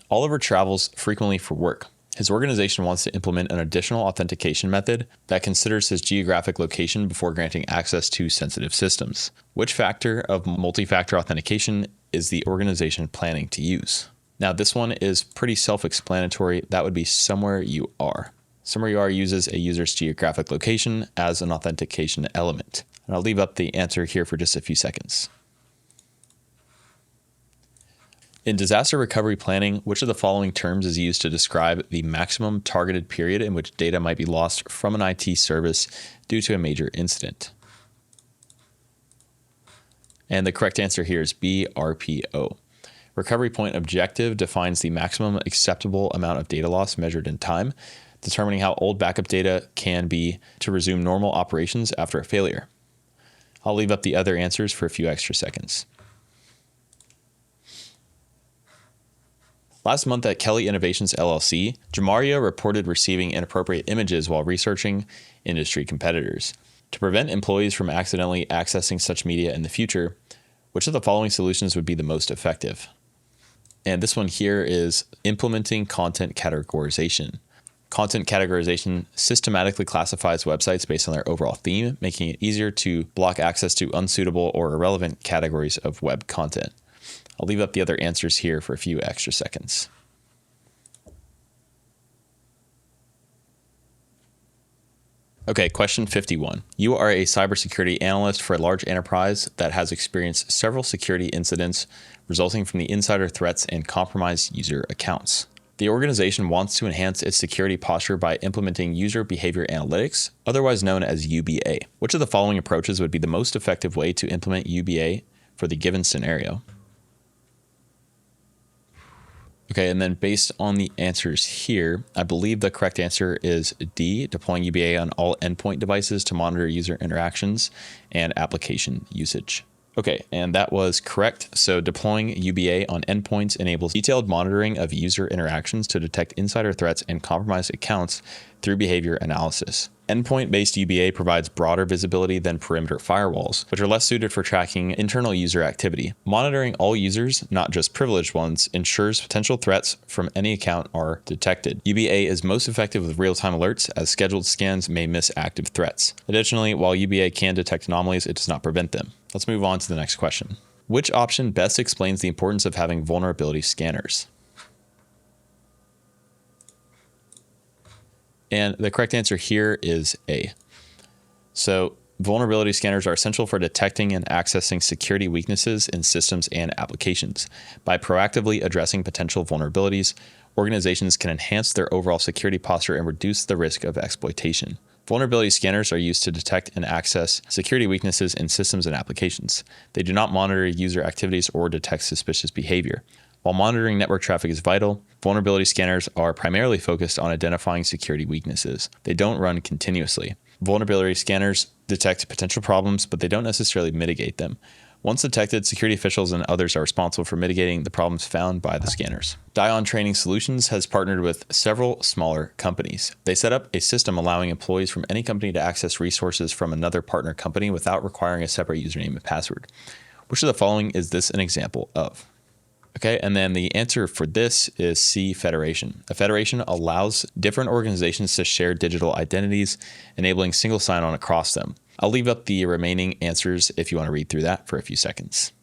Oliver travels frequently for work. His organization wants to implement an additional authentication method that considers his geographic location before granting access to sensitive systems. Which factor of multi-factor authentication is the organization planning to use? Now, this one is pretty self-explanatory. That would be somewhere you are. Somewhere you are uses a user's geographic location as an authentication element. And I'll leave up the answer here for just a few seconds. In disaster recovery planning, which of the following terms is used to describe the maximum targeted period in which data might be lost from an IT service due to a major incident? And the correct answer here is B, RPO. Recovery point objective defines the maximum acceptable amount of data loss measured in time, determining how old backup data can be to resume normal operations after a failure. I'll leave up the other answers for a few extra seconds. Last month at Kelly Innovations LLC, Jamaria reported receiving inappropriate images while researching industry competitors. To prevent employees from accidentally accessing such media in the future, which of the following solutions would be the most effective? And this one here is implementing content categorization. Content categorization systematically classifies websites based on their overall theme, making it easier to block access to unsuitable or irrelevant categories of web content. I'll leave up the other answers here for a few extra seconds. Okay, question 51. You are a cybersecurity analyst for a large enterprise that has experienced several security incidents resulting from the insider threats and compromised user accounts. The organization wants to enhance its security posture by implementing user behavior analytics, otherwise known as UBA. Which of the following approaches would be the most effective way to implement UBA for the given scenario? Okay, and then based on the answers here, I believe the correct answer is D, deploying UBA on all endpoint devices to monitor user interactions and application usage. Okay, and that was correct. So deploying UBA on endpoints enables detailed monitoring of user interactions to detect insider threats and compromised accounts through behavior analysis. Endpoint-based UBA provides broader visibility than perimeter firewalls, which are less suited for tracking internal user activity. Monitoring all users, not just privileged ones, ensures potential threats from any account are detected. UBA is most effective with real-time alerts, as scheduled scans may miss active threats. Additionally, while UBA can detect anomalies, it does not prevent them. Let's move on to the next question. Which option best explains the importance of having vulnerability scanners? And the correct answer here is A. So vulnerability scanners are essential for detecting and accessing security weaknesses in systems and applications. By proactively addressing potential vulnerabilities, organizations can enhance their overall security posture and reduce the risk of exploitation. Vulnerability scanners are used to detect and access security weaknesses in systems and applications. They do not monitor user activities or detect suspicious behavior. While monitoring network traffic is vital, vulnerability scanners are primarily focused on identifying security weaknesses. They don't run continuously. Vulnerability scanners detect potential problems, but they don't necessarily mitigate them. Once detected, security officials and others are responsible for mitigating the problems found by the scanners. Dion Training Solutions has partnered with several smaller companies. They set up a system allowing employees from any company to access resources from another partner company without requiring a separate username and password. Which of the following is this an example of? Okay, and then the answer for this is C, federation. A federation allows different organizations to share digital identities, enabling single sign-on across them. I'll leave up the remaining answers if you want to read through that for a few seconds.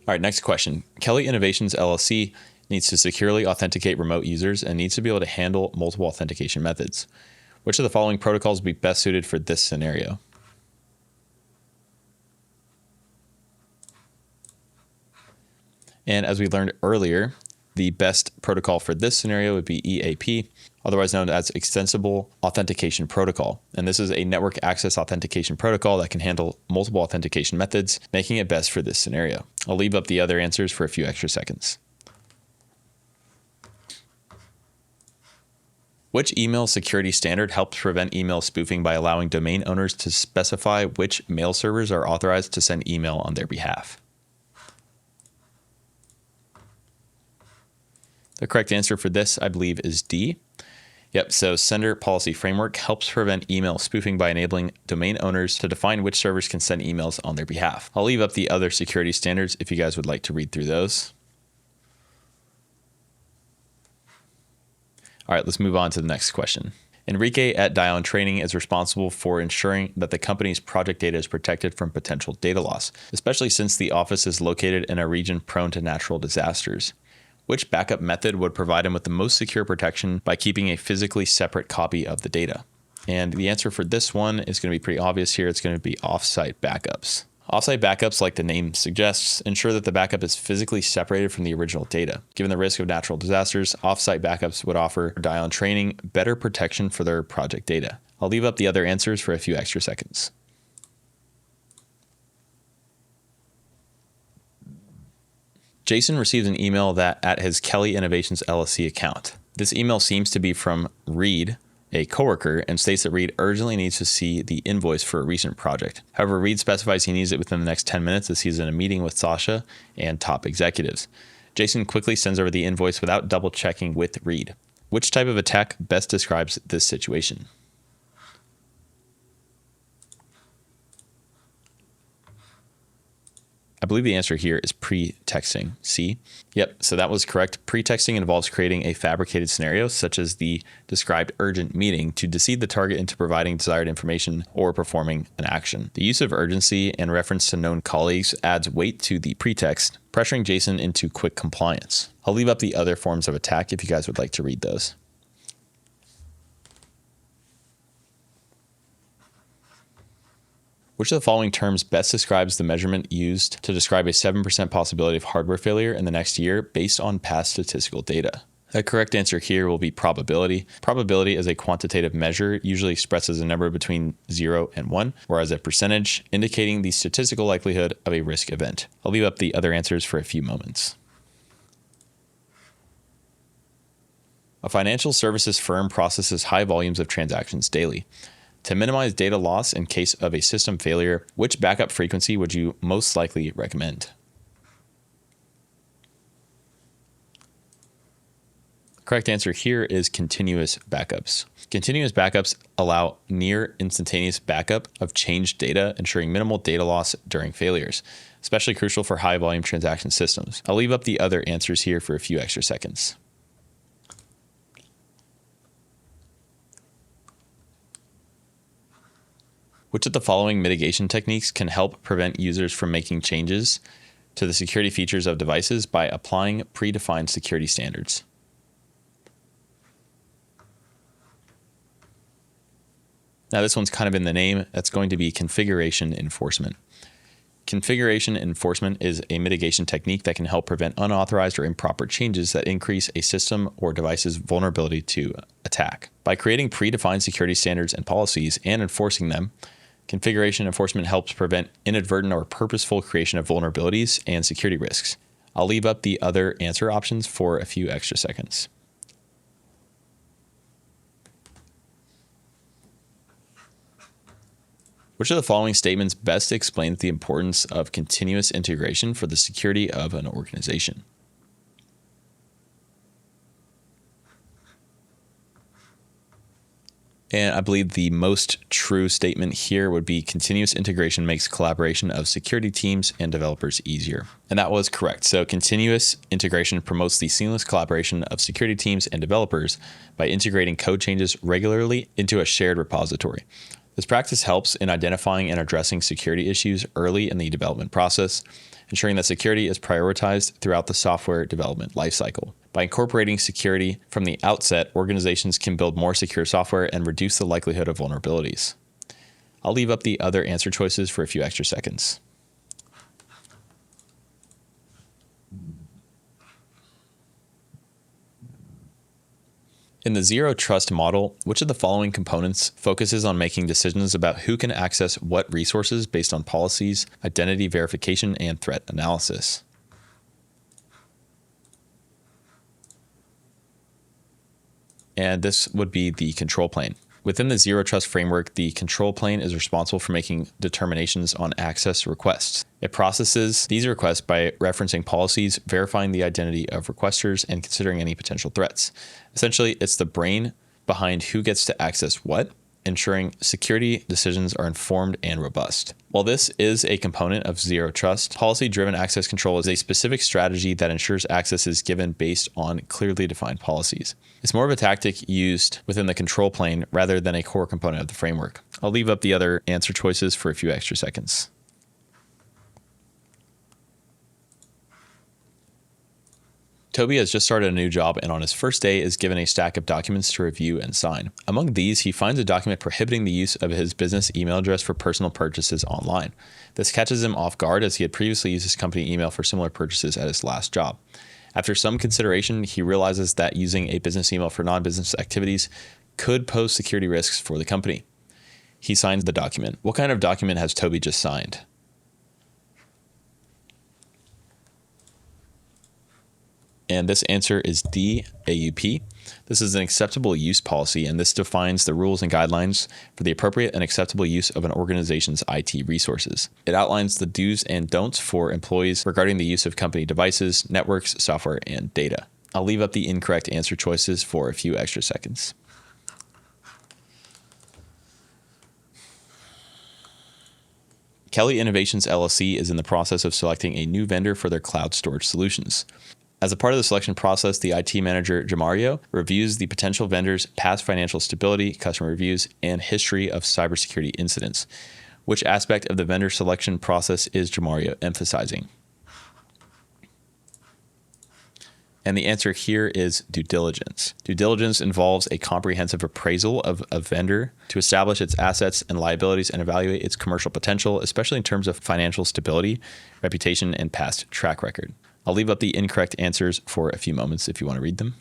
All right, next question. Kelly Innovations LLC needs to securely authenticate remote users and needs to be able to handle multiple authentication methods. Which of the following protocols would be best suited for this scenario? And as we learned earlier, the best protocol for this scenario would be EAP, otherwise known as Extensible Authentication Protocol. And this is a network access authentication protocol that can handle multiple authentication methods, making it best for this scenario. I'll leave up the other answers for a few extra seconds. Which email security standard helps prevent email spoofing by allowing domain owners to specify which mail servers are authorized to send email on their behalf? The correct answer for this, I believe, is D. Yep, so Sender Policy Framework helps prevent email spoofing by enabling domain owners to define which servers can send emails on their behalf. I'll leave up the other security standards if you guys would like to read through those. All right, let's move on to the next question. Enrique at Dion Training is responsible for ensuring that the company's project data is protected from potential data loss, especially since the office is located in a region prone to natural disasters. Which backup method would provide him with the most secure protection by keeping a physically separate copy of the data? And the answer for this one is going to be pretty obvious here. It's going to be offsite backups. Offsite backups, like the name suggests, ensure that the backup is physically separated from the original data. Given the risk of natural disasters, offsite backups would offer Dion Training better protection for their project data. I'll leave up the other answers for a few extra seconds. Jason receives an email that at his Kelly Innovations LLC account. This email seems to be from Reed, a coworker and states that Reed urgently needs to see the invoice for a recent project. However, Reed specifies he needs it within the next 10 minutes as he's in a meeting with Sasha and top executives. Jason quickly sends over the invoice without double checking with Reed. Which type of attack best describes this situation? I believe the answer here is pretexting. C. Yep, so that was correct. Pretexting involves creating a fabricated scenario, such as the described urgent meeting, to deceive the target into providing desired information or performing an action. The use of urgency and reference to known colleagues adds weight to the pretext, pressuring Jason into quick compliance. I'll leave up the other forms of attack if you guys would like to read those. Which of the following terms best describes the measurement used to describe a 7% possibility of hardware failure in the next year based on past statistical data? The correct answer here will be probability. Probability is a quantitative measure, usually expressed as a number between 0 and 1, or as a percentage, indicating the statistical likelihood of a risk event. I'll leave up the other answers for a few moments. A financial services firm processes high volumes of transactions daily. To minimize data loss in case of a system failure, which backup frequency would you most likely recommend? The correct answer here is continuous backups. Continuous backups allow near instantaneous backup of changed data, ensuring minimal data loss during failures, especially crucial for high volume transaction systems. I'll leave up the other answers here for a few extra seconds. Which of the following mitigation techniques can help prevent users from making changes to the security features of devices by applying predefined security standards? Now, this one's kind of in the name. That's going to be configuration enforcement. Configuration enforcement is a mitigation technique that can help prevent unauthorized or improper changes that increase a system or device's vulnerability to attack. By creating predefined security standards and policies and enforcing them, configuration enforcement helps prevent inadvertent or purposeful creation of vulnerabilities and security risks. I'll leave up the other answer options for a few extra seconds. Which of the following statements best explains the importance of continuous integration for the security of an organization? And I believe the most true statement here would be continuous integration makes collaboration of security teams and developers easier. And that was correct. So continuous integration promotes the seamless collaboration of security teams and developers by integrating code changes regularly into a shared repository. This practice helps in identifying and addressing security issues early in the development process, ensuring that security is prioritized throughout the software development lifecycle. By incorporating security from the outset, organizations can build more secure software and reduce the likelihood of vulnerabilities. I'll leave up the other answer choices for a few extra seconds. In the zero trust model, which of the following components focuses on making decisions about who can access what resources based on policies, identity verification, and threat analysis? And this would be the control plane. Within the zero trust framework, the control plane is responsible for making determinations on access requests. It processes these requests by referencing policies, verifying the identity of requesters, and considering any potential threats. Essentially, it's the brain behind who gets to access what, ensuring security decisions are informed and robust. While this is a component of zero trust, policy-driven access control is a specific strategy that ensures access is given based on clearly defined policies. It's more of a tactic used within the control plane rather than a core component of the framework. I'll leave up the other answer choices for a few extra seconds. Toby has just started a new job and on his first day is given a stack of documents to review and sign. Among these, he finds a document prohibiting the use of his business email address for personal purchases online. This catches him off guard as he had previously used his company email for similar purchases at his last job. After some consideration, he realizes that using a business email for non-business activities could pose security risks for the company. He signs the document. What kind of document has Toby just signed? And this answer is D, AUP. This is an acceptable use policy, and this defines the rules and guidelines for the appropriate and acceptable use of an organization's IT resources. It outlines the do's and don'ts for employees regarding the use of company devices, networks, software, and data. I'll leave up the incorrect answer choices for a few extra seconds. Kelly Innovations LLC is in the process of selecting a new vendor for their cloud storage solutions. As a part of the selection process, the IT manager, Jamario, reviews the potential vendor's past financial stability, customer reviews, and history of cybersecurity incidents. Which aspect of the vendor selection process is Jamario emphasizing? And the answer here is due diligence. Due diligence involves a comprehensive appraisal of a vendor to establish its assets and liabilities and evaluate its commercial potential, especially in terms of financial stability, reputation, and past track record. I'll leave up the incorrect answers for a few moments if you want to read them.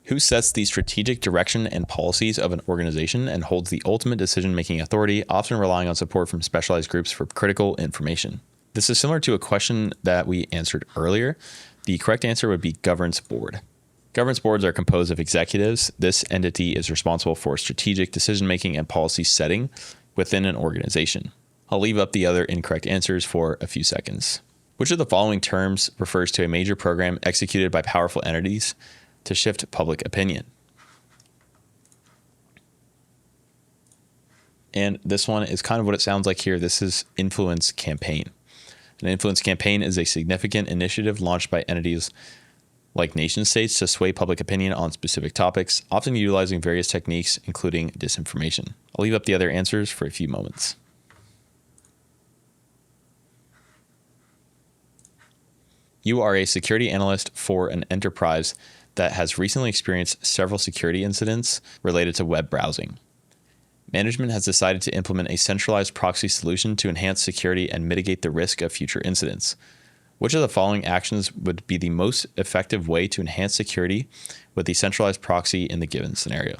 Who sets the strategic direction and policies of an organization and holds the ultimate decision-making authority, often relying on support from specialized groups for critical information? This is similar to a question that we answered earlier. The correct answer would be governance board. Governance boards are composed of executives. This entity is responsible for strategic decision-making and policy setting within an organization. I'll leave up the other incorrect answers for a few seconds. Which of the following terms refers to a major program executed by powerful entities to shift public opinion? And this one is kind of what it sounds like here. This is influence campaign. An influence campaign is a significant initiative launched by entities like nation states to sway public opinion on specific topics, often utilizing various techniques, including disinformation. I'll leave up the other answers for a few moments. You are a security analyst for an enterprise that has recently experienced several security incidents related to web browsing. Management has decided to implement a centralized proxy solution to enhance security and mitigate the risk of future incidents. Which of the following actions would be the most effective way to enhance security with the centralized proxy in the given scenario?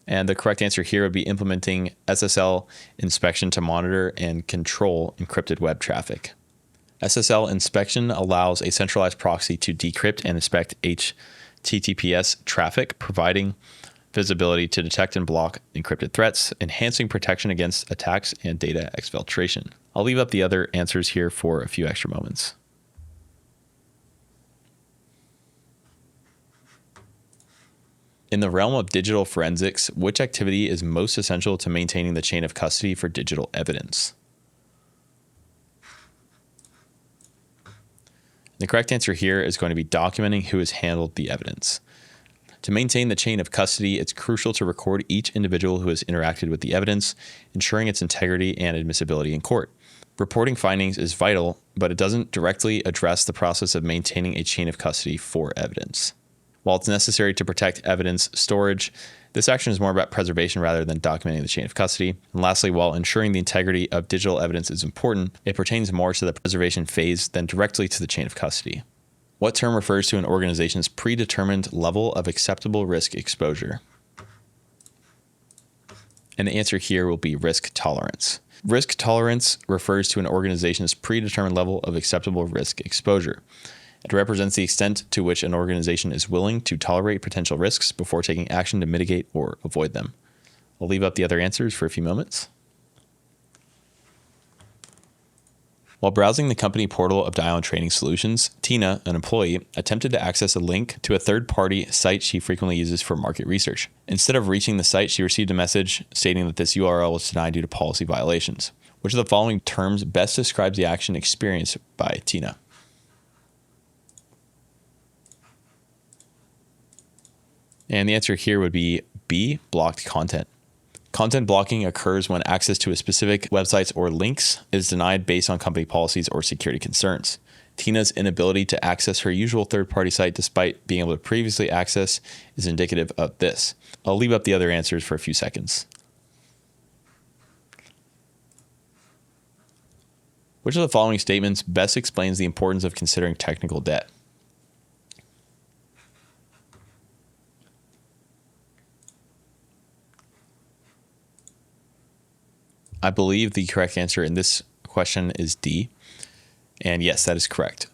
And the correct answer here would be implementing SSL inspection to monitor and control encrypted web traffic. SSL inspection allows a centralized proxy to decrypt and inspect HTTPS traffic, providing visibility to detect and block encrypted threats, enhancing protection against attacks and data exfiltration. I'll leave up the other answers here for a few extra moments. In the realm of digital forensics, which activity is most essential to maintaining the chain of custody for digital evidence? The correct answer here is going to be documenting who has handled the evidence. To maintain the chain of custody, it's crucial to record each individual who has interacted with the evidence, ensuring its integrity and admissibility in court. Reporting findings is vital, but it doesn't directly address the process of maintaining a chain of custody for evidence. While it's necessary to protect evidence storage, this action is more about preservation rather than documenting the chain of custody. And lastly, while ensuring the integrity of digital evidence is important, it pertains more to the preservation phase than directly to the chain of custody. What term refers to an organization's predetermined level of acceptable risk exposure? And the answer here will be risk tolerance. Risk tolerance refers to an organization's predetermined level of acceptable risk exposure. It represents the extent to which an organization is willing to tolerate potential risks before taking action to mitigate or avoid them. I'll leave up the other answers for a few moments. While browsing the company portal of Dial and Training Solutions, Tina, an employee, attempted to access a link to a third-party site she frequently uses for market research. Instead of reaching the site, she received a message stating that this URL was denied due to policy violations. Which of the following terms best describes the action experienced by Tina? And the answer here would be B, blocked content. Content blocking occurs when access to a specific websites or links is denied based on company policies or security concerns. Tina's inability to access her usual third-party site despite being able to previously access is indicative of this. I'll leave up the other answers for a few seconds. Which of the following statements best explains the importance of considering technical debt? I believe the correct answer in this question is D. And yes, that is correct.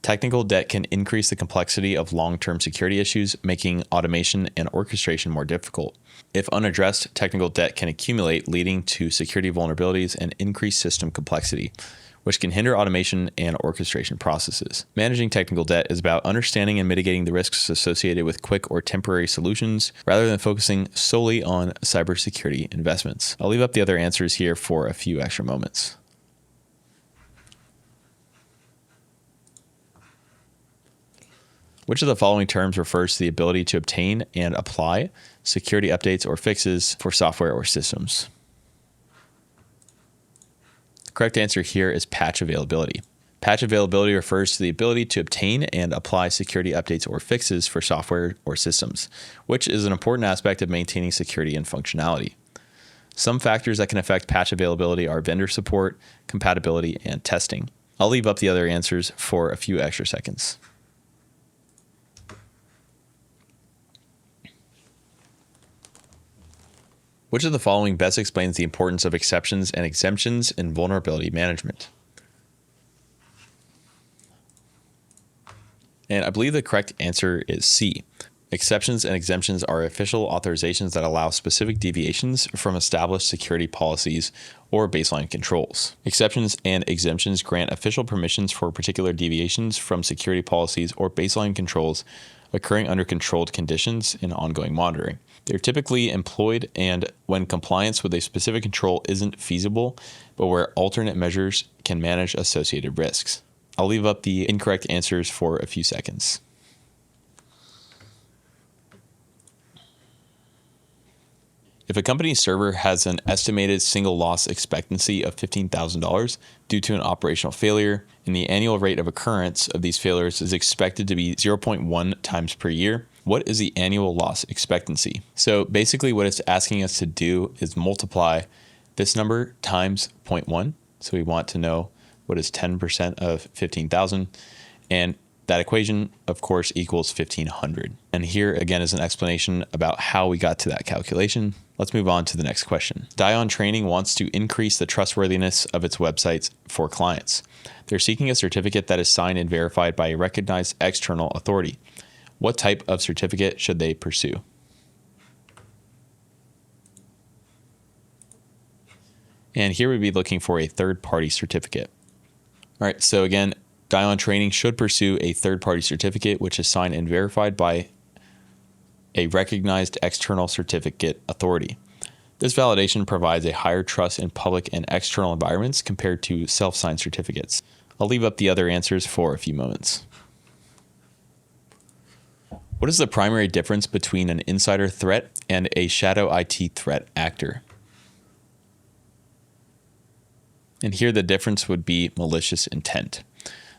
Technical debt can increase the complexity of long-term security issues, making automation and orchestration more difficult. If unaddressed, technical debt can accumulate, leading to security vulnerabilities and increased system complexity, which can hinder automation and orchestration processes. Managing technical debt is about understanding and mitigating the risks associated with quick or temporary solutions, rather than focusing solely on cybersecurity investments. I'll leave up the other answers here for a few extra moments. Which of the following terms refers to the ability to obtain and apply security updates or fixes for software or systems? The correct answer here is patch availability. Patch availability refers to the ability to obtain and apply security updates or fixes for software or systems, which is an important aspect of maintaining security and functionality. Some factors that can affect patch availability are vendor support, compatibility, and testing. I'll leave up the other answers for a few extra seconds. Which of the following best explains the importance of exceptions and exemptions in vulnerability management? And I believe the correct answer is C. Exceptions and exemptions are official authorizations that allow specific deviations from established security policies or baseline controls. Exceptions and exemptions grant official permissions for particular deviations from security policies or baseline controls occurring under controlled conditions in ongoing monitoring. They're typically employed and when compliance with a specific control isn't feasible, but where alternate measures can manage associated risks. I'll leave up the incorrect answers for a few seconds. If a company's server has an estimated single loss expectancy of $15,000 due to an operational failure, and the annual rate of occurrence of these failures is expected to be 0.1 times per year, what is the annual loss expectancy? So basically what it's asking us to do is multiply this number times 0.1. So we want to know what is 10% of 15,000. And that equation, of course, equals 1,500. And here again is an explanation about how we got to that calculation. Let's move on to the next question. Dion Training wants to increase the trustworthiness of its websites for clients. They're seeking a certificate that is signed and verified by a recognized external authority. What type of certificate should they pursue? And here we'd be looking for a third-party certificate. All right, so again, Dion Training should pursue a third-party certificate which is signed and verified by a recognized external certificate authority. This validation provides a higher trust in public and external environments compared to self-signed certificates. I'll leave up the other answers for a few moments. What is the primary difference between an insider threat and a shadow IT threat actor? And here the difference would be malicious intent.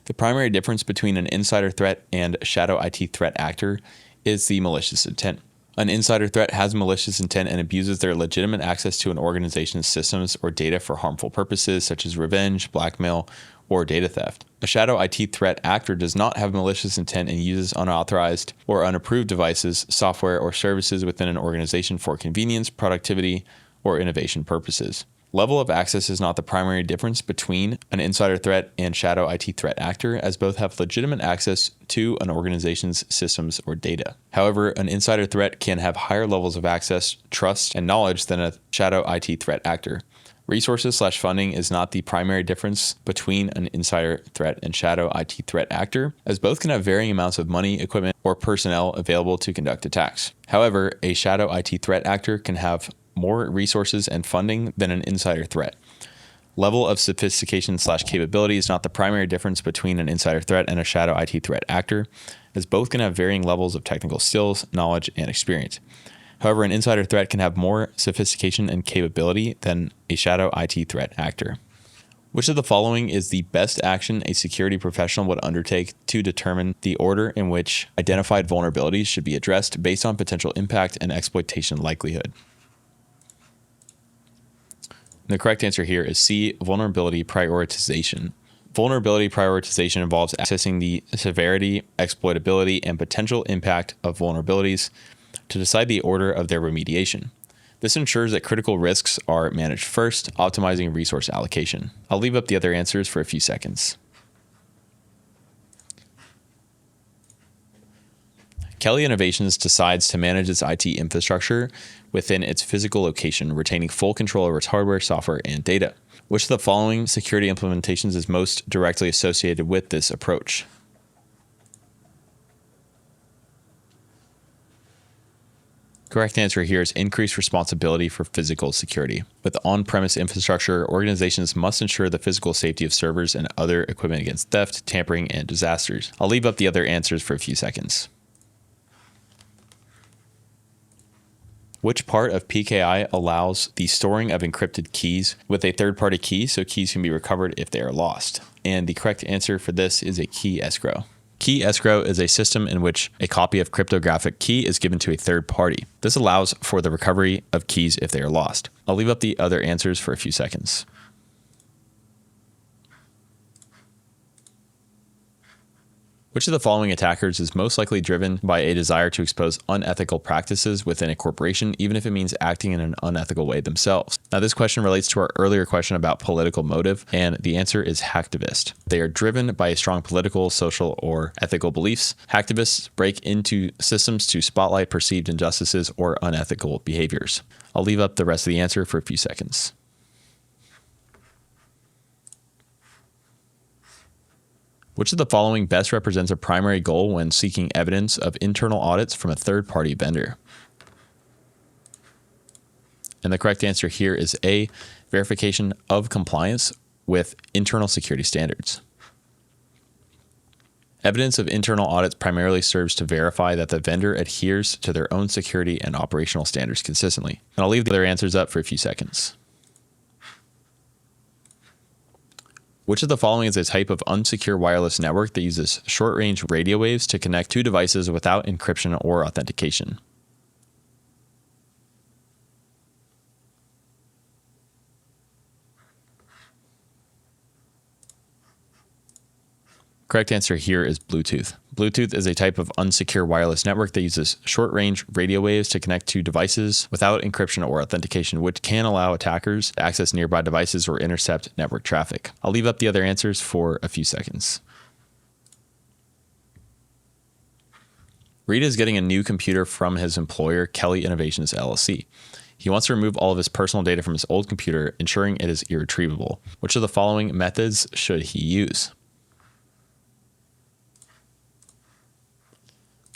The primary difference between an insider threat and a shadow IT threat actor is the malicious intent. An insider threat has malicious intent and abuses their legitimate access to an organization's systems or data for harmful purposes such as revenge, blackmail, or data theft. A shadow IT threat actor does not have malicious intent and uses unauthorized or unapproved devices, software, or services within an organization for convenience, productivity, or innovation purposes. Level of access is not the primary difference between an insider threat and shadow IT threat actor, as both have legitimate access to an organization's systems or data. However, an insider threat can have higher levels of access, trust, and knowledge than a shadow IT threat actor. Resources/funding is not the primary difference between an insider threat and shadow IT threat actor, as both can have varying amounts of money, equipment, or personnel available to conduct attacks. However, a shadow IT threat actor can have more resources and funding than an insider threat. Level of sophistication/capability is not the primary difference between an insider threat and a shadow IT threat actor, as both can have varying levels of technical skills, knowledge, and experience. However, an insider threat can have more sophistication and capability than a shadow IT threat actor. Which of the following is the best action a security professional would undertake to determine the order in which identified vulnerabilities should be addressed based on potential impact and exploitation likelihood? The correct answer here is C, vulnerability prioritization. Vulnerability prioritization involves assessing the severity, exploitability, and potential impact of vulnerabilities to decide the order of their remediation. This ensures that critical risks tasks are managed first, optimizing resource allocation? I'll leave up the other answers for a few seconds. Kelly Innovations decides to manage its IT infrastructure within its physical location, retaining full control over its hardware, software, and data. Which of the following security implementations is most directly associated with this approach? Correct answer here is increased responsibility for physical security. With on-premise infrastructure, organizations must ensure the physical safety of servers and other equipment against theft, tampering, and disasters. I'll leave up the other answers for a few seconds. Which part of PKI allows the storing of encrypted keys with a third-party key so keys can be recovered if they are lost? And the correct answer for this is a key escrow. Key escrow is a system in which a copy of cryptographic key is given to a third party. This allows for the recovery of keys if they are lost. I'll leave up the other answers for a few seconds. Which of the following attackers is most likely driven by a desire to expose unethical practices within a corporation, even if it means acting in an unethical way themselves? Now, this question relates to our earlier question about political motive, and the answer is hacktivist. They are driven by a strong political, social, or ethical beliefs. Hacktivists break into systems to spotlight perceived injustices or unethical behaviors. I'll leave up the rest of the answer for a few seconds. Which of the following best represents a primary goal when seeking evidence of internal audits from a third-party vendor? And the correct answer here is A, verification of compliance with internal security standards. Evidence of internal audits primarily serves to verify that the vendor adheres to their own security and operational standards consistently. And I'll leave the other answers up for a few seconds. Which of the following is a type of unsecure wireless network that uses short-range radio waves to connect two devices without encryption or authentication? Correct answer here is Bluetooth. Bluetooth is a type of unsecure wireless network that uses short-range radio waves to connect to devices without encryption or authentication, which can allow attackers to access nearby devices or intercept network traffic. I'll leave up the other answers for a few seconds. Reed is getting a new computer from his employer, Kelly Innovations LLC. He wants to remove all of his personal data from his old computer, ensuring it is irretrievable. Which of the following methods should he use?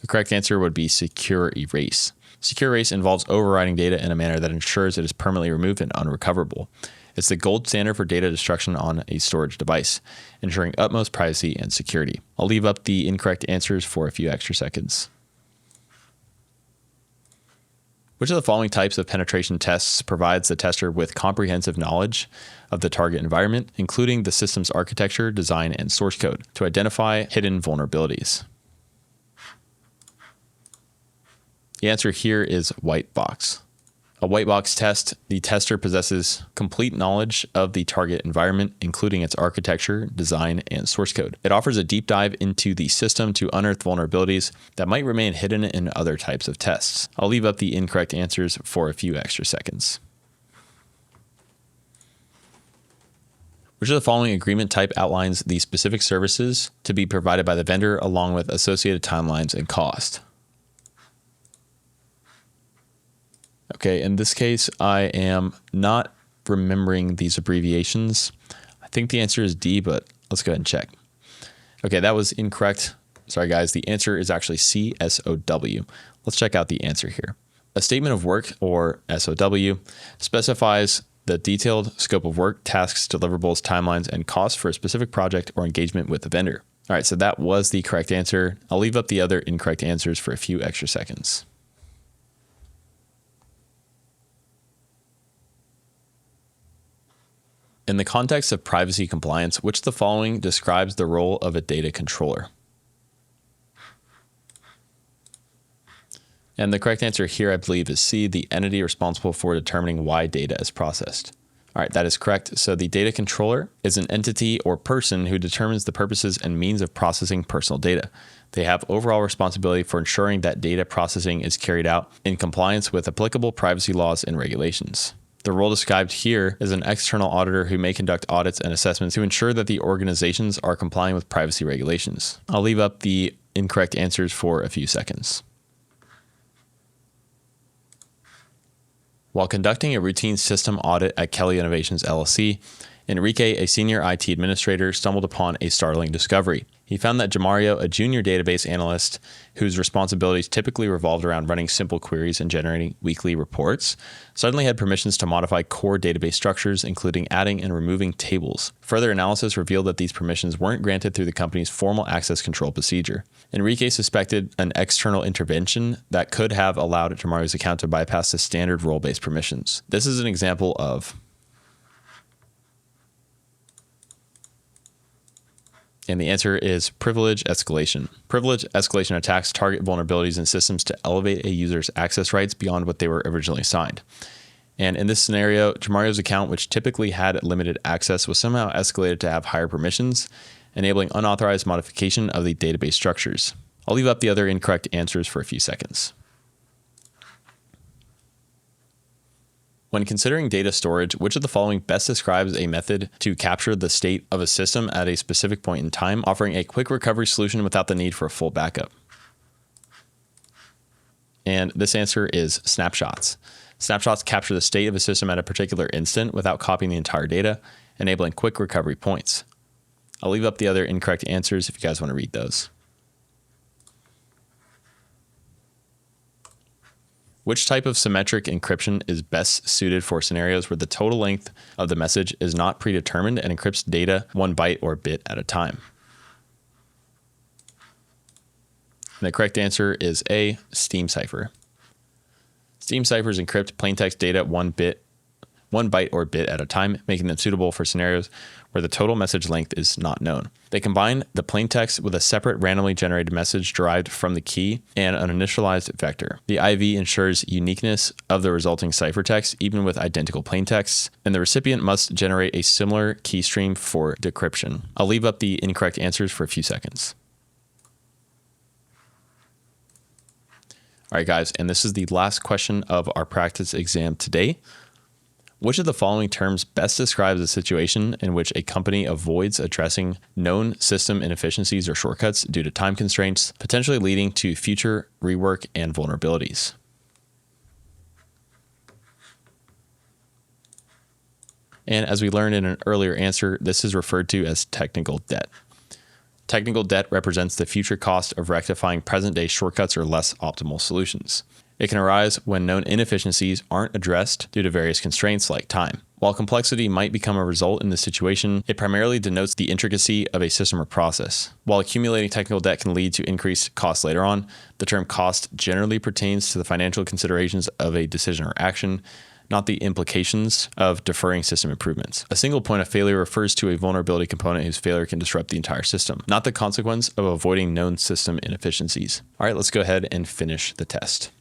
The correct answer would be secure erase. Secure erase involves overriding data in a manner that ensures it is permanently removed and unrecoverable. It's the gold standard for data destruction on a storage device, ensuring utmost privacy and security. I'll leave up the incorrect answers for a few extra seconds. Which of the following types of penetration tests provides the tester with comprehensive knowledge of the target environment, including the system's architecture, design, and source code, to identify hidden vulnerabilities? The answer here is white box. A white box test, the tester possesses complete knowledge of the target environment, including its architecture, design, and source code. It offers a deep dive into the system to unearth vulnerabilities that might remain hidden in other types of tests. I'll leave up the incorrect answers for a few extra seconds. Which of the following agreement type outlines the specific services to be provided by the vendor along with associated timelines and cost? Okay, in this case, I am not remembering these abbreviations. I think the answer is D, but let's go ahead and check. Okay, that was incorrect. Sorry, guys. The answer is actually CSOW. Let's check out the answer here. A statement of work, or SOW, specifies the detailed scope of work, tasks, deliverables, timelines, and costs for a specific project or engagement with the vendor. All right, so that was the correct answer. I'll leave up the other incorrect answers for a few extra seconds. In the context of privacy compliance, which of the following describes the role of a data controller? And the correct answer here, I believe, is C, the entity responsible for determining why data is processed. All right, that is correct. So the data controller is an entity or person who determines the purposes and means of processing personal data. They have overall responsibility for ensuring that data processing is carried out in compliance with applicable privacy laws and regulations. The role described here is an external auditor who may conduct audits and assessments to ensure that the organizations are complying with privacy regulations. I'll leave up the incorrect answers for a few seconds. While conducting a routine system audit at Kelly Innovations LLC, Enrique, a senior IT administrator, stumbled upon a startling discovery. He found that Jamario, a junior database analyst whose responsibilities typically revolved around running simple queries and generating weekly reports, suddenly had permissions to modify core database structures, including adding and removing tables. Further analysis revealed that these permissions weren't granted through the company's formal access control procedure. Enrique suspected an external intervention that could have allowed Jamario's account to bypass the standard role-based permissions. This is an example of... And the answer is privilege escalation. Privilege escalation attacks target vulnerabilities in systems to elevate a user's access rights beyond what they were originally assigned. And in this scenario, Jamario's account, which typically had limited access, was somehow escalated to have higher permissions, enabling unauthorized modification of the database structures. I'll leave up the other incorrect answers for a few seconds. When considering data storage, which of the following best describes a method to capture the state of a system at a specific point in time, offering a quick recovery solution without the need for a full backup? And this answer is snapshots. Snapshots capture the state of a system at a particular instant without copying the entire data, enabling quick recovery points. I'll leave up the other incorrect answers if you guys want to read those. Which type of symmetric encryption is best suited for scenarios where the total length of the message is not predetermined and encrypts data 1 byte or bit at a time? And the correct answer is A, Steam cipher. Steam ciphers encrypt plaintext data 1 byte or bit at a time, making them suitable for scenarios where the total message length is not known. They combine the plaintext with a separate randomly generated message derived from the key and an initialized vector. The IV ensures uniqueness of the resulting ciphertext even with identical plaintexts, and the recipient must generate a similar key stream for decryption. I'll leave up the incorrect answers for a few seconds. All right, guys, and this is the last question of our practice exam today. Which of the following terms best describes a situation in which a company avoids addressing known system inefficiencies or shortcuts due to time constraints, potentially leading to future rework and vulnerabilities? And as we learned in an earlier answer, this is referred to as technical debt. Technical debt represents the future cost of rectifying present-day shortcuts or less optimal solutions. It can arise when known inefficiencies aren't addressed due to various constraints like time. While complexity might become a result in this situation, it primarily denotes the intricacy of a system or process. While accumulating technical debt can lead to increased costs later on, the term cost generally pertains to the financial considerations of a decision or action, not the implications of deferring system improvements. A single point of failure refers to a vulnerability component whose failure can disrupt the entire system, not the consequence of avoiding known system inefficiencies. All right, let's go ahead and finish the test.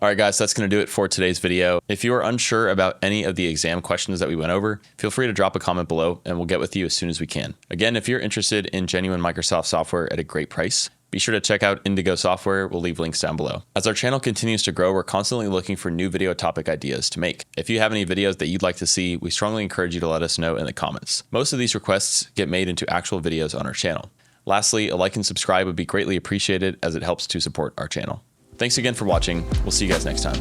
All right, guys, that's going to do it for today's video. If you are unsure about any of the exam questions that we went over, feel free to drop a comment below and we'll get with you as soon as we can. Again, if you're interested in genuine Microsoft software at a great price, be sure to check out Indigo Software. We'll leave links down below. As our channel continues to grow, we're constantly looking for new video topic ideas to make. If you have any videos that you'd like to see, we strongly encourage you to let us know in the comments. Most of these requests get made into actual videos on our channel. Lastly, a like and subscribe would be greatly appreciated as it helps to support our channel. Thanks again for watching. We'll see you guys next time.